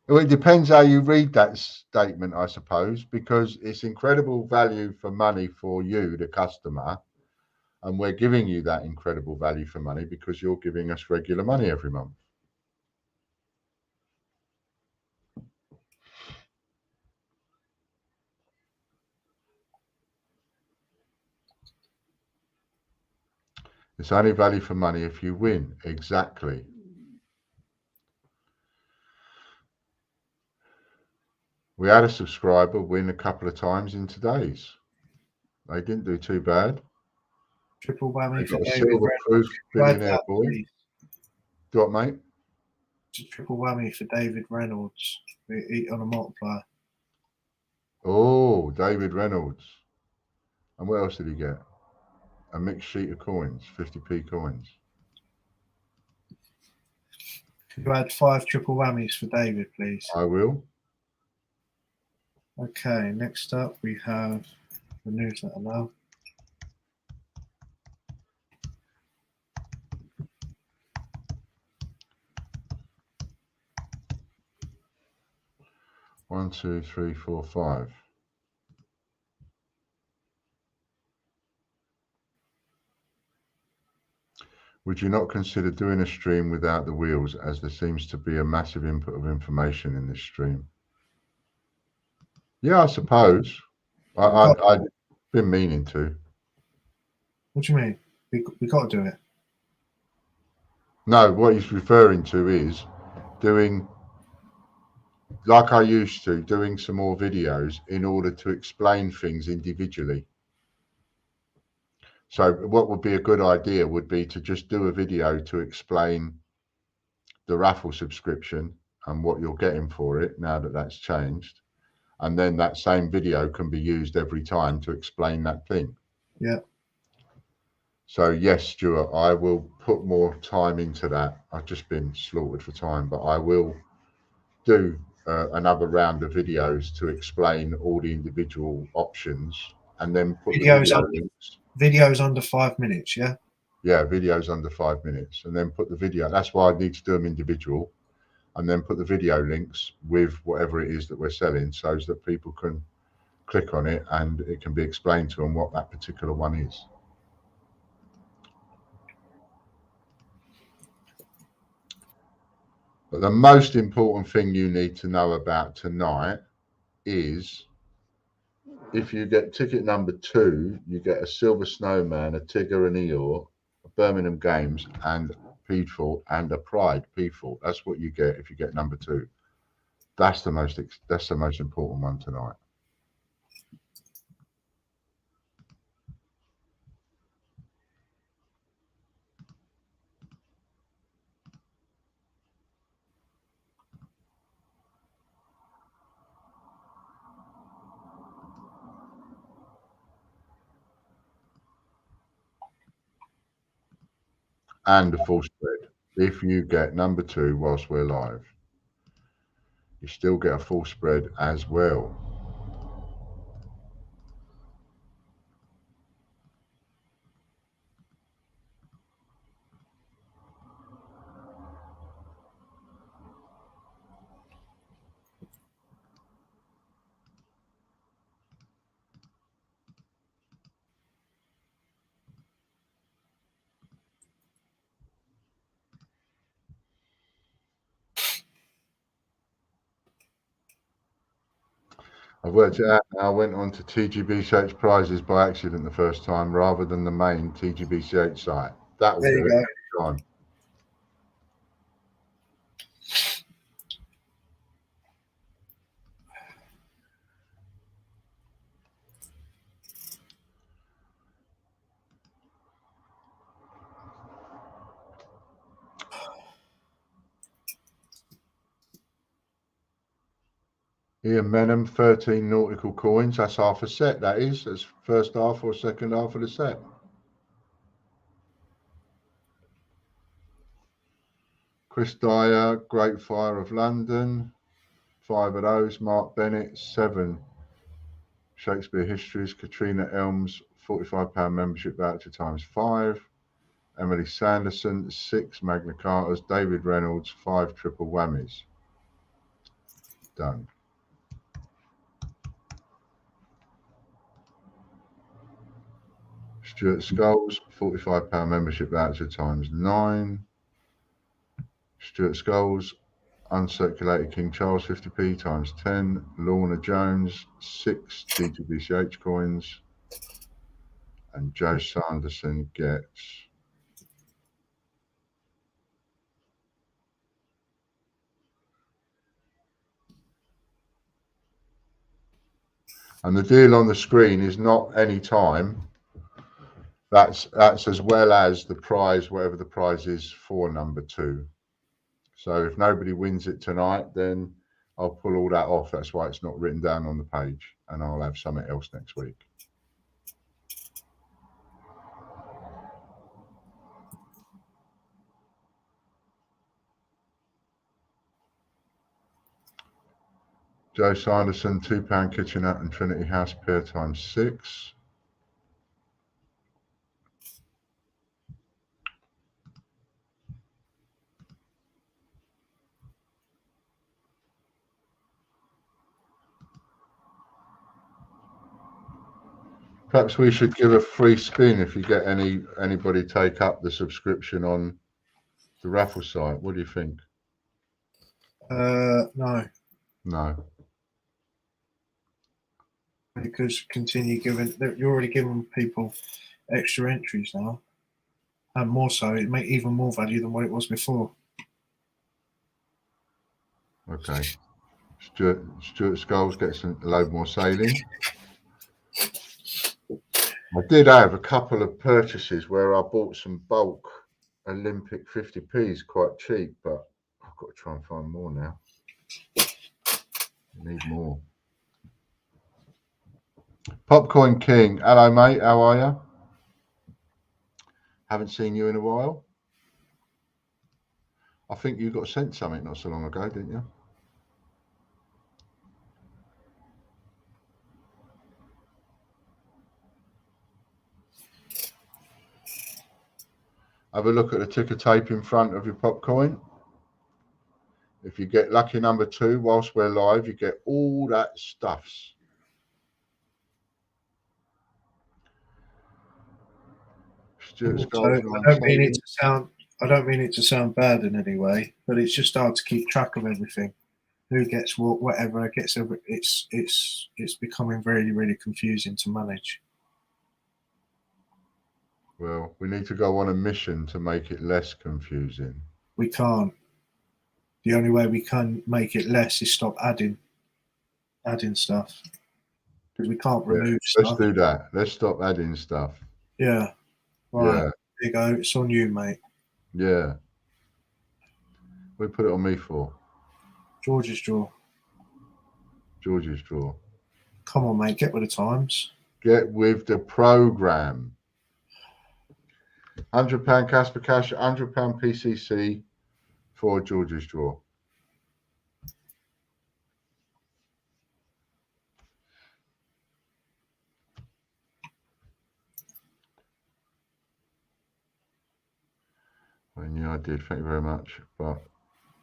It depends how you read that statement, I suppose, because it's incredible value for money for you, the customer, and we're giving you that incredible value for money because you're giving us regular money every month. It's only value for money if you win. Exactly. We had a subscriber win a couple of times in today's. They didn't do too bad. Triple whammy We've for got a David silver Reynolds. proof Glad billionaire that, boy. please. Got mate. It's a triple whammy for David Reynolds. We eat on a multiplier. Oh, David Reynolds. And what else did he get? A mixed sheet of coins, 50p coins. Could you add 5 triple whammies for David, please? I will. Okay, next up we have the newsletter now. One, two, three, four, five. Would you not consider doing a stream without the wheels, as there seems to be a massive input of information in this stream? Yeah, I suppose. I've been meaning to. What do you mean? We got to do it. No, what he's referring to is doing, like I used to, doing some more videos in order to explain things individually. So what would be a good idea would be to just do a video to explain the raffle subscription and what you're getting for it now that that's changed. And then that same video can be used every time to explain that thing. Yeah. So yes, Stuart, I will put more time into that. I've just been slaughtered for time, but I will do another round of videos to explain all the individual options, and then put videos under 5 minutes. Yeah. Yeah, videos under 5 minutes, and then put the video. That's why I need to do them individual, and then put the video links with whatever it is that we're selling, so that people can click on it and it can be explained to them what that particular one is. But the most important thing you need to know about tonight is, if you get ticket number 2, you get a Silver Snowman, a Tigger and Eeyore, a Birmingham Games, and Peathall, and a Pride Peathall. That's what you get if you get number 2. That's the most important one tonight. And a full spread. If you get number 2 whilst we're live, you still get a full spread as well. I've worked it out now. I went on to TGBCH prizes by accident the first time rather than the main TGBCH site. That will do it. Go on. Ian Menham, 13 nautical coins. That's half a set, that is. That's first half or second half of the set. Chris Dyer, Great Fire of London. 5 of those. Mark Bennett, 7 Shakespeare Histories. Katrina Elms, £45 membership voucher times 5. Emily Sanderson, 6 Magna Cartas. David Reynolds, 5 triple whammies. Done. Stuart Skulls, £45 membership voucher times 9. Stuart Skulls, uncirculated King Charles, 50p times 10. Lorna Jones, 6 TGBCH coins. And Joe Sanderson gets and the deal on the screen is not any time. That's as well as the prize, whatever the prize is for number 2. So if nobody wins it tonight, then I'll pull all that off. That's why it's not written down on the page, and I'll have something else next week. Joe Sanderson, £2 kitchenette and Trinity House pair times 6. Perhaps we should give a free spin if you get anybody take up the subscription on the raffle site. What do you think? No, No. because continue giving. You're already giving people extra entries now, and more so, it make even more value than what it was before. Okay. Stuart Skulls gets a load more sailing. I did have a couple of purchases where I bought some bulk Olympic 50p's quite cheap, but I've got to try and find more now. I need more. Popcorn King, hello mate, how are you? Haven't seen you in a while. I think you got sent something not so long ago, didn't you? Have a look at the ticker tape in front of your popcorn. If you get lucky number 2 whilst we're live, you get all that stuffs. Stuart Skulls, I don't mean it to sound bad in any way, but it's just hard to keep track of everything. Who gets what, whatever gets over. It's becoming really, really confusing to manage. Well, we need to go on a mission to make it less confusing. We can't. The only way we can make it less is stop adding stuff, because we can't remove stuff. Let's do that. Let's stop adding stuff. Yeah. Right. Yeah. There you go. It's on you, mate. Yeah. We put it on me for. George's draw. George's draw. Come on, mate. Get with the times. Get with the program. £100 Casper Cash, £100 PCC for George's draw. I knew I did. Thank you very much. But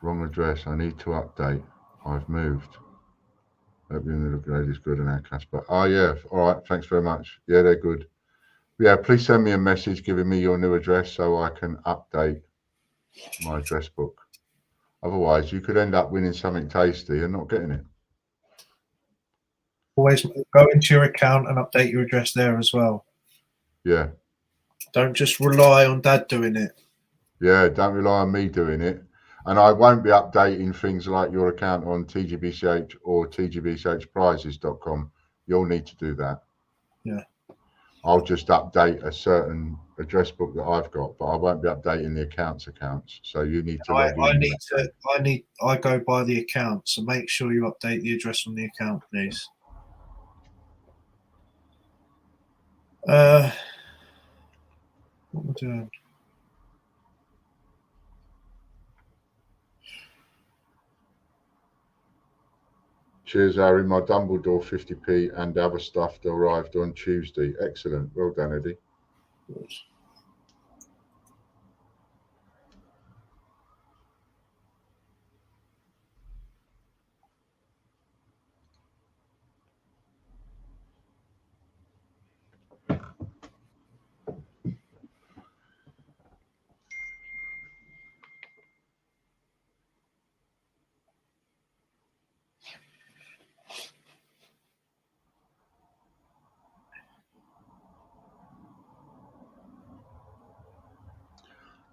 wrong address. I need to update. I've moved. Hope you look ladies good in our Casper. Oh yeah. All right. Thanks very much. Yeah, they're good. Yeah, please send me a message giving me your new address so I can update my address book. Otherwise, you could end up winning something tasty and not getting it. Always go into your account and update your address there as well. Yeah. Don't just rely on Dad doing it. Yeah, don't rely on me doing it. And I won't be updating things like your account on TGBCH or TGBCHprizes.com. You'll need to do that. Yeah. I'll just update a certain address book that I've got, but I won't be updating the accounts. So you need to. I go by the account, so make sure you update the address on the account, please. What am I doing? Cheers, Harry. My Dumbledore 50p and other stuff arrived on Tuesday. Excellent. Well done, Eddie. Good.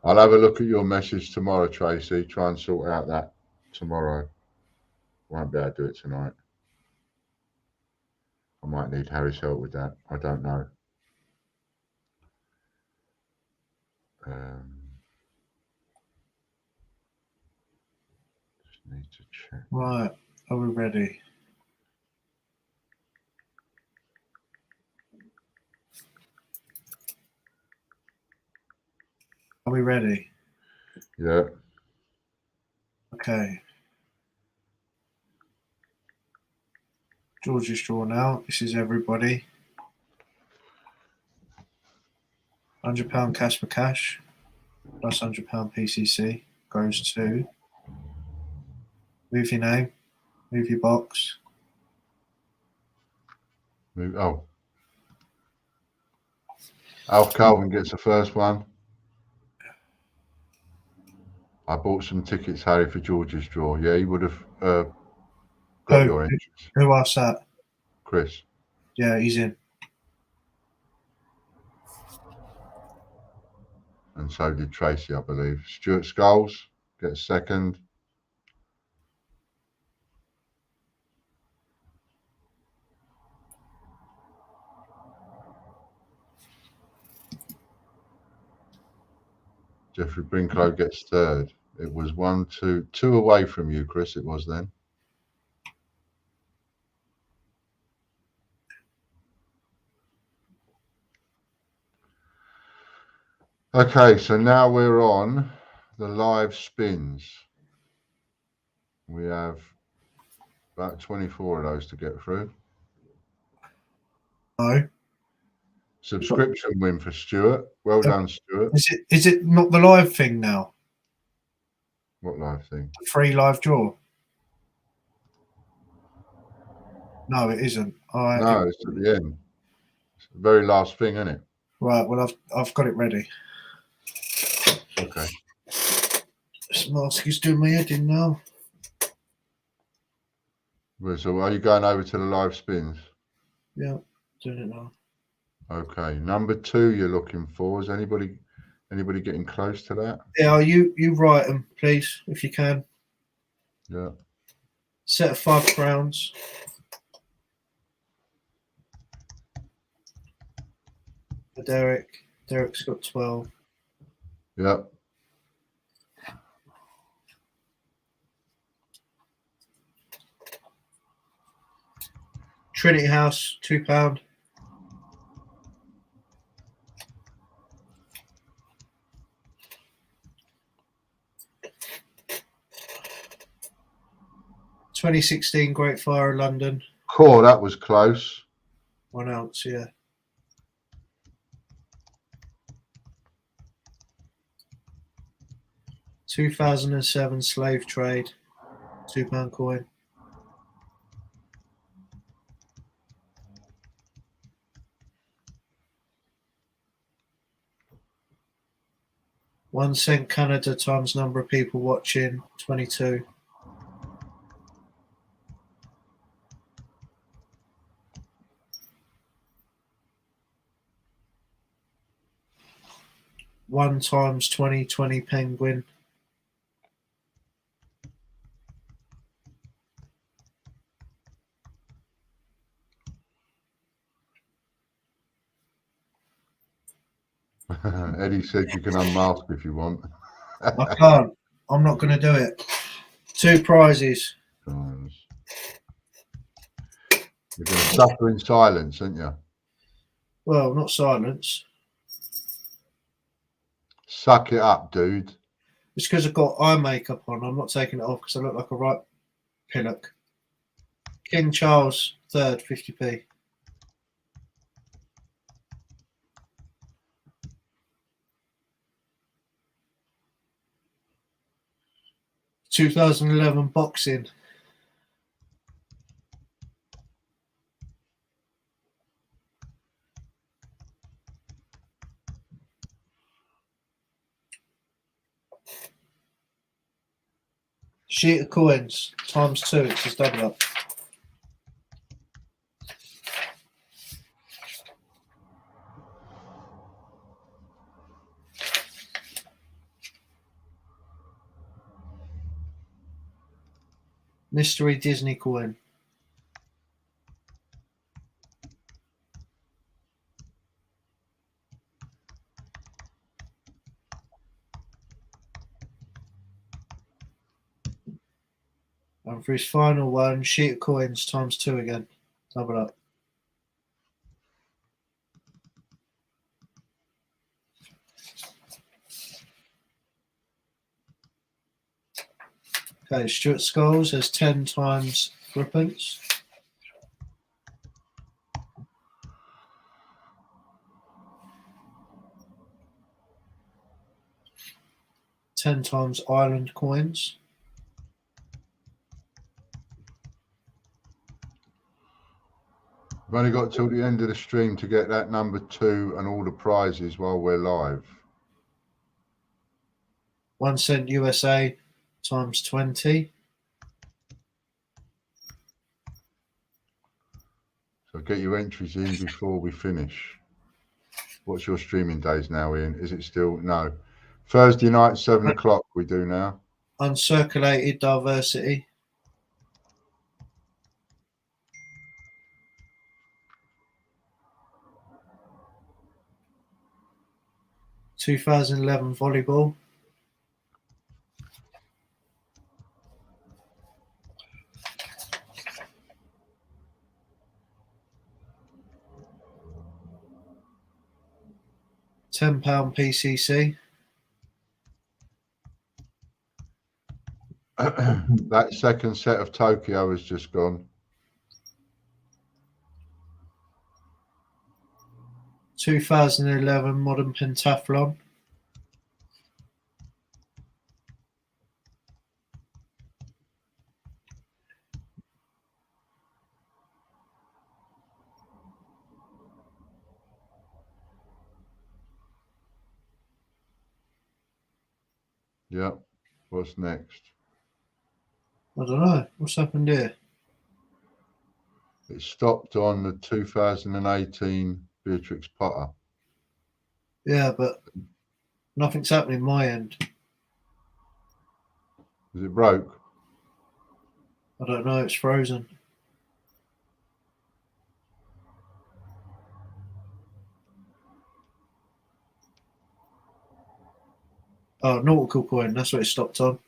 I'll have a look at your message tomorrow, Tracy. Try and sort out that tomorrow. Won't be able to do it tonight. I might need Harry's help with that. I don't know. Just need to check. Right, are we ready? Are we ready? Yeah. Okay. George's drawn out. This is everybody. £100 cash for cash, plus £100 PCC goes to. Move your name, move your box. Oh. Alf Calvin gets the first one. I bought some tickets, Harry, for George's draw. Yeah, he would have got your entries. Who asked that? Chris. Yeah, he's in. And so did Tracy, I believe. Stuart Skulls gets second. Jeffrey Brinklow gets third. It was 2 away from you, Chris, it was then. Okay, so now we're on the live spins. We have about 24 of those to get through. No. Subscription win for Stuart. Well done, Stuart. Is it not the live thing now? What live thing? The free live draw? No, it isn't. No, it's at the end. It's the very last thing, isn't it? Right, well, I've got it ready. Okay. This mask is doing my head in now. Well, so are you going over to the live spins? Yeah, doing it now. Okay. Number 2 you're looking for. Is anybody getting close to that? Yeah, you write them, please, if you can. Yeah. Set of 5 crowns. For Derek. Derek's got 12. Yeah. Trinity House, £2. $2016 Great Fire of London. Cool, that was close. 1 ounce, yeah. 2007 Slave Trade, £2 coin. $1 Canada times number of people watching, 22. One times 20 Penguin. Eddie said you can unmask if you want. I can't. I'm not going to do it. 2 prizes. You're going to suffer in silence, aren't you? Well, not silence. Suck it up, dude. It's because I've got eye makeup on. I'm not taking it off because I look like a right pillock. King Charles III, 50p. $2011 boxing. Sheet of coins times 2. It's just double up. Mystery Disney coin. And for his final one, sheet of coins times 2 again. Double up. Okay, Stuart Scholes has 10 times threepence. 10 times Ireland coins. I've only got till the end of the stream to get that number 2 and all the prizes while we're live. 1 cent USA times 20. So get your entries in before we finish. What's your streaming days now, Ian? Is it still? No. Thursday night, 7 o'clock we do now. Uncirculated diversity. (2011) volleyball. £10 PCC. That second set of Tokyo has just gone. 2011 modern pentathlon. Yeah. What's next? I don't know. What's happened here? It stopped on the 2018 Beatrix Potter. Yeah, but nothing's happening my end. Is it broke? I don't know. It's frozen. Oh, nautical coin. That's what it stopped on.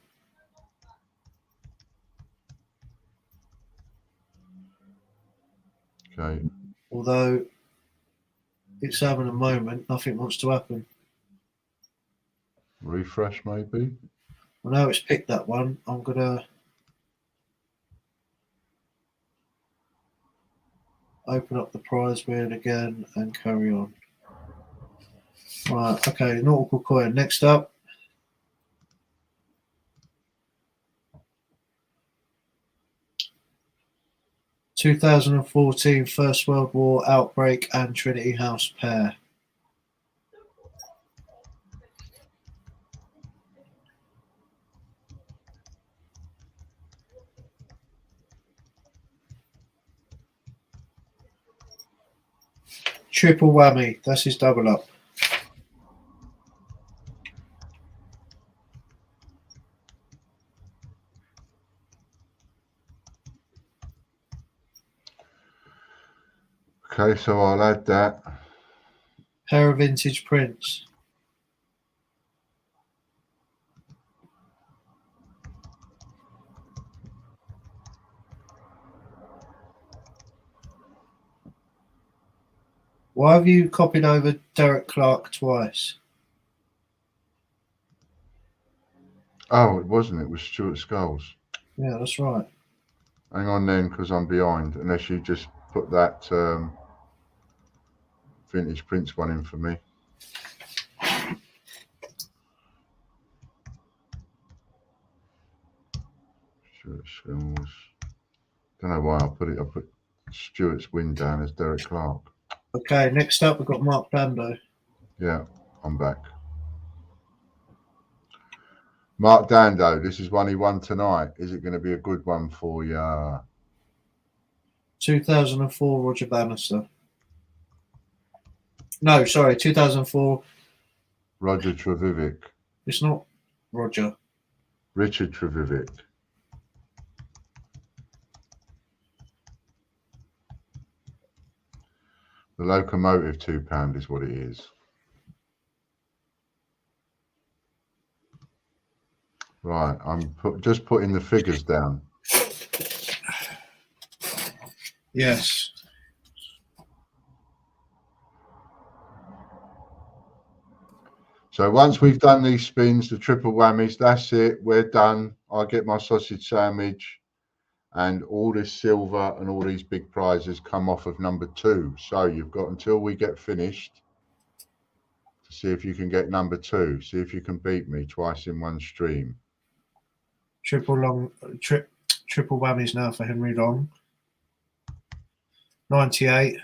Okay. Although it's having a moment, nothing wants to happen. Refresh maybe. I know it's picked that one. I'm gonna open up the prize wheel again and carry on. Right, okay, nautical coin. Next up. (2014) First World War outbreak and Trinity House pair. Triple whammy. That's his double up. Okay, so I'll add that. Pair of vintage prints. Why have you copied over Derek Clark twice? Oh, it wasn't. It was Stuart Scholes. Yeah, that's right. Hang on then, because I'm behind. Unless you just put that vintage prints one in for me. Stuart Scholes. Don't know why I put Stuart's win down as Derek Clark. Okay, next up we've got Mark Dando. Yeah, I'm back. Mark Dando, this is one he won tonight. Is it going to be a good one for you? 2004 Roger Bannister. No, sorry, 2004. Roger Trevivic. It's not Roger. Richard Trevivic. The locomotive £2 is what it is. Right, I'm just putting the figures down. Yes. So once we've done these spins, the triple whammies, that's it. We're done. I get my sausage sandwich, and all this silver and all these big prizes come off of number 2. So you've got until we get finished to see if you can get number 2. See if you can beat me twice in one stream. Triple whammies now for Henry Long. 98.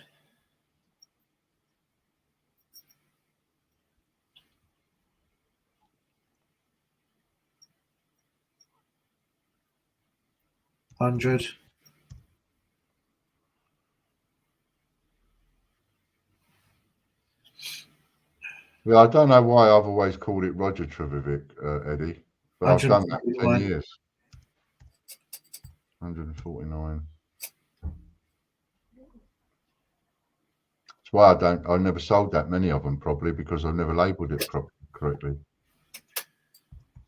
$100. Well, I don't know why I've always called it Roger Trevovic, Eddie, but I've done that for 10 years. 149. That's why I never sold that many of them, probably because I've never labelled it correctly.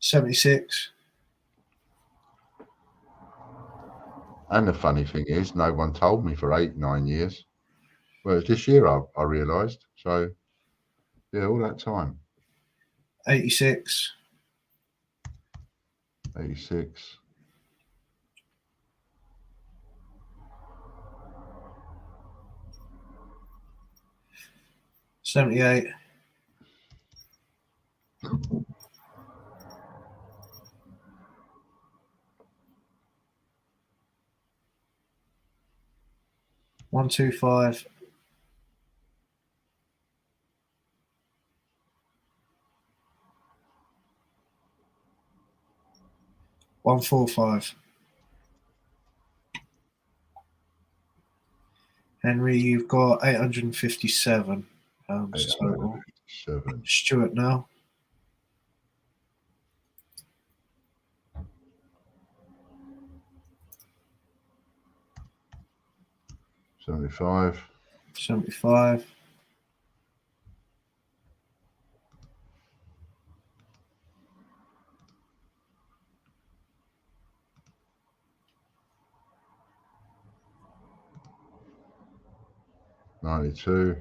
76. And the funny thing is, no one told me for 8-9 years. Well, this year I realised. So, yeah, all that time. 86. 86. 78. 125. 145. Henry, you've got 857 pounds total. 857. Stuart now. $75. 75. 92.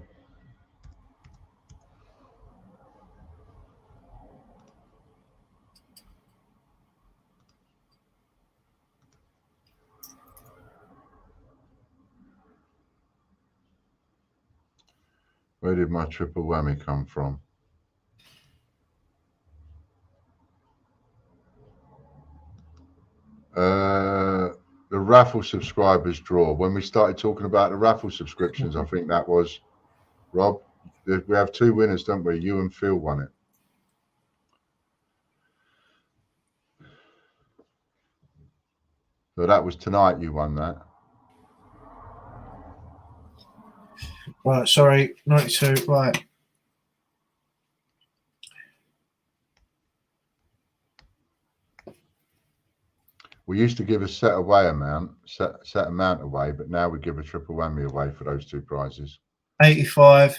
'Where did my triple whammy come from? The raffle subscribers draw. When we started talking about the raffle subscriptions, I think that was Rob. We have 2 winners, don't we? You and Phil won it. So that was tonight you won that. Right, sorry, 92. Right. We used to give a set amount away, but now we give a triple whammy away for those 2 prizes. 85.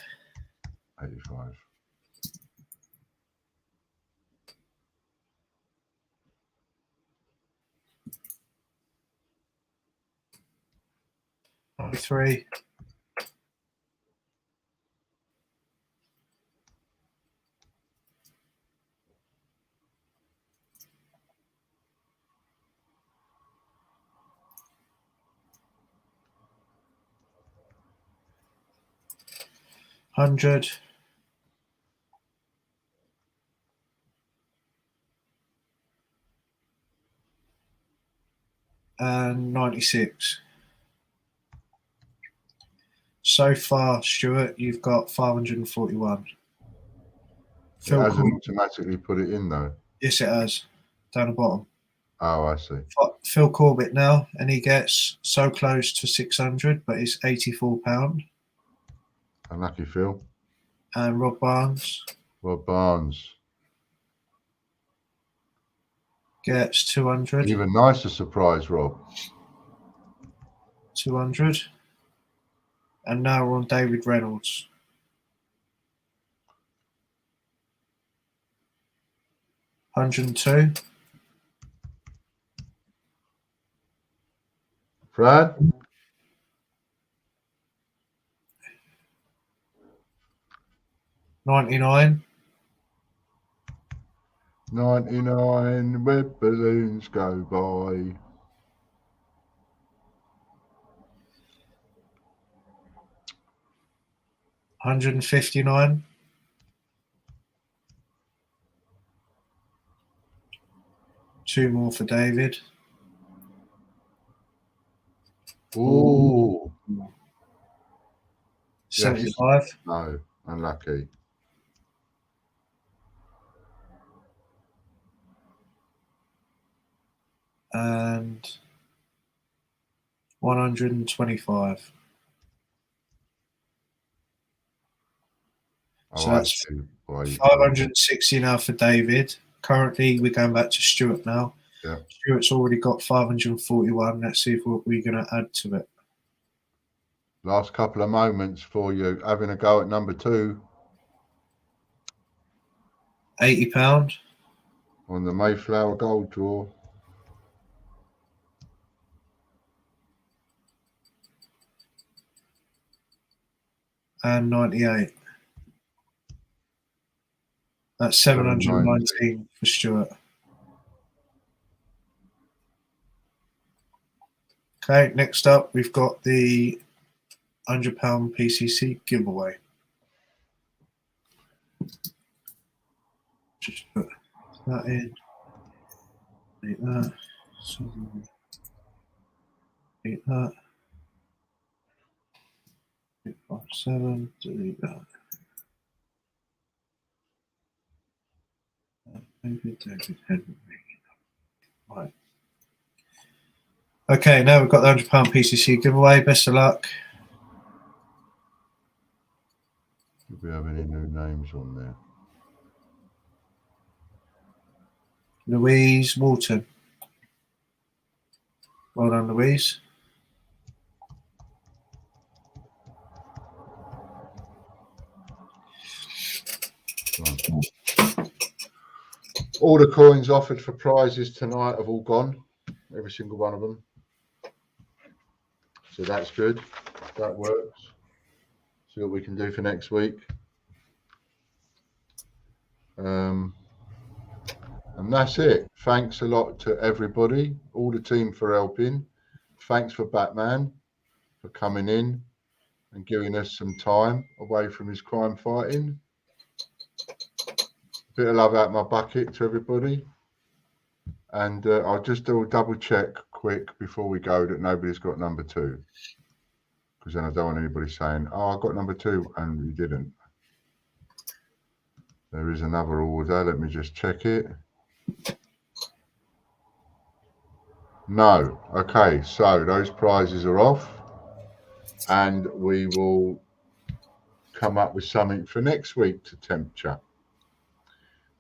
85. 93. 100. 96. So far, Stuart, you've got 541. It hasn't automatically put it in though. Yes, it has. Down the bottom. Oh, I see. Phil Corbett now, and he gets so close to 600, but it's £84. Unlucky Phil. And Rob Barnes. Rob Barnes gets 200. Even nicer surprise, Rob. 200. And now we're on David Reynolds. $102. Brad? 99. 99 red balloons go by. 159. 2 more for David. Ooh. 75. Yes. No, unlucky. And 125. Oh, So I that's see why you 560 now for David. Currently, we're going back to Stuart now. Yeah. Stuart's already got 541. Let's see if we're going to add to it. Last couple of moments for you having a go at number 2 £80. on the Mayflower Gold Draw. And 98. That's 719 for Stuart. Okay, next up, we've got the £100 PCC giveaway. Just put that in. Delete that. Delete that. 857. Delete that. David Henry. Right. Okay, now we've got the £100 PCC giveaway. Best of luck. Do we have any new names on there? Louise Walton. Well done, Louise. Right. All the coins offered for prizes tonight have all gone. Every single one of them. So that's good. That works. See what we can do for next week. And that's it. Thanks a lot to everybody, all the team for helping. Thanks for Batman for coming in and giving us some time away from his crime fighting. Bit of love out my bucket to everybody. And I'll just do a double check quick before we go that nobody's got number 2. Because then I don't want anybody saying, oh, I got number 2 and you didn't. There is another order. Let me just check it. No. Okay, so those prizes are off. And we will come up with something for next week to tempt you.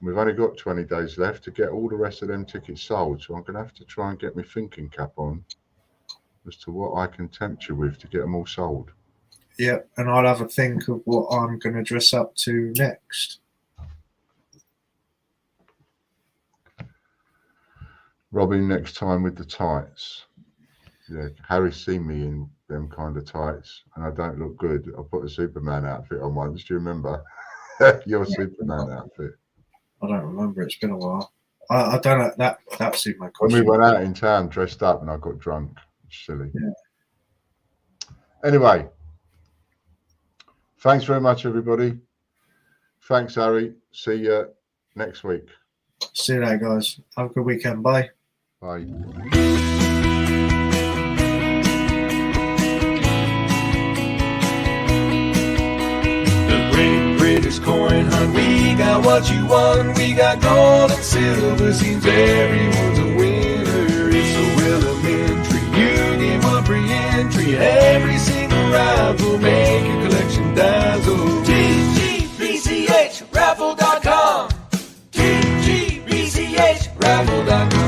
We've only got 20 days left to get all the rest of them tickets sold. So I'm going to have to try and get my thinking cap on as to what I can tempt you with to get them all sold. Yeah, and I'll have a think of what I'm going to dress up to next. Robin next time with the tights. Yeah, Harry's seen me in them kind of tights and I don't look good. I put a Superman outfit on once. Do you remember? Your Superman outfit. I don't remember. It's been a while. I don't know. That suit my costume. When we went out in town dressed up and I got drunk. Silly. Yeah. Anyway, thanks very much, everybody. Thanks, Harry. See you next week. See you later, guys. Have a good weekend. Bye. Bye. British coin hunt, we got what you want. We got gold and silver, seems everyone's a winner. It's so elementary, you get one free entry. Every single rifle, make your collection dazzle. TGBCH raffle.com. TGBCH raffle.com.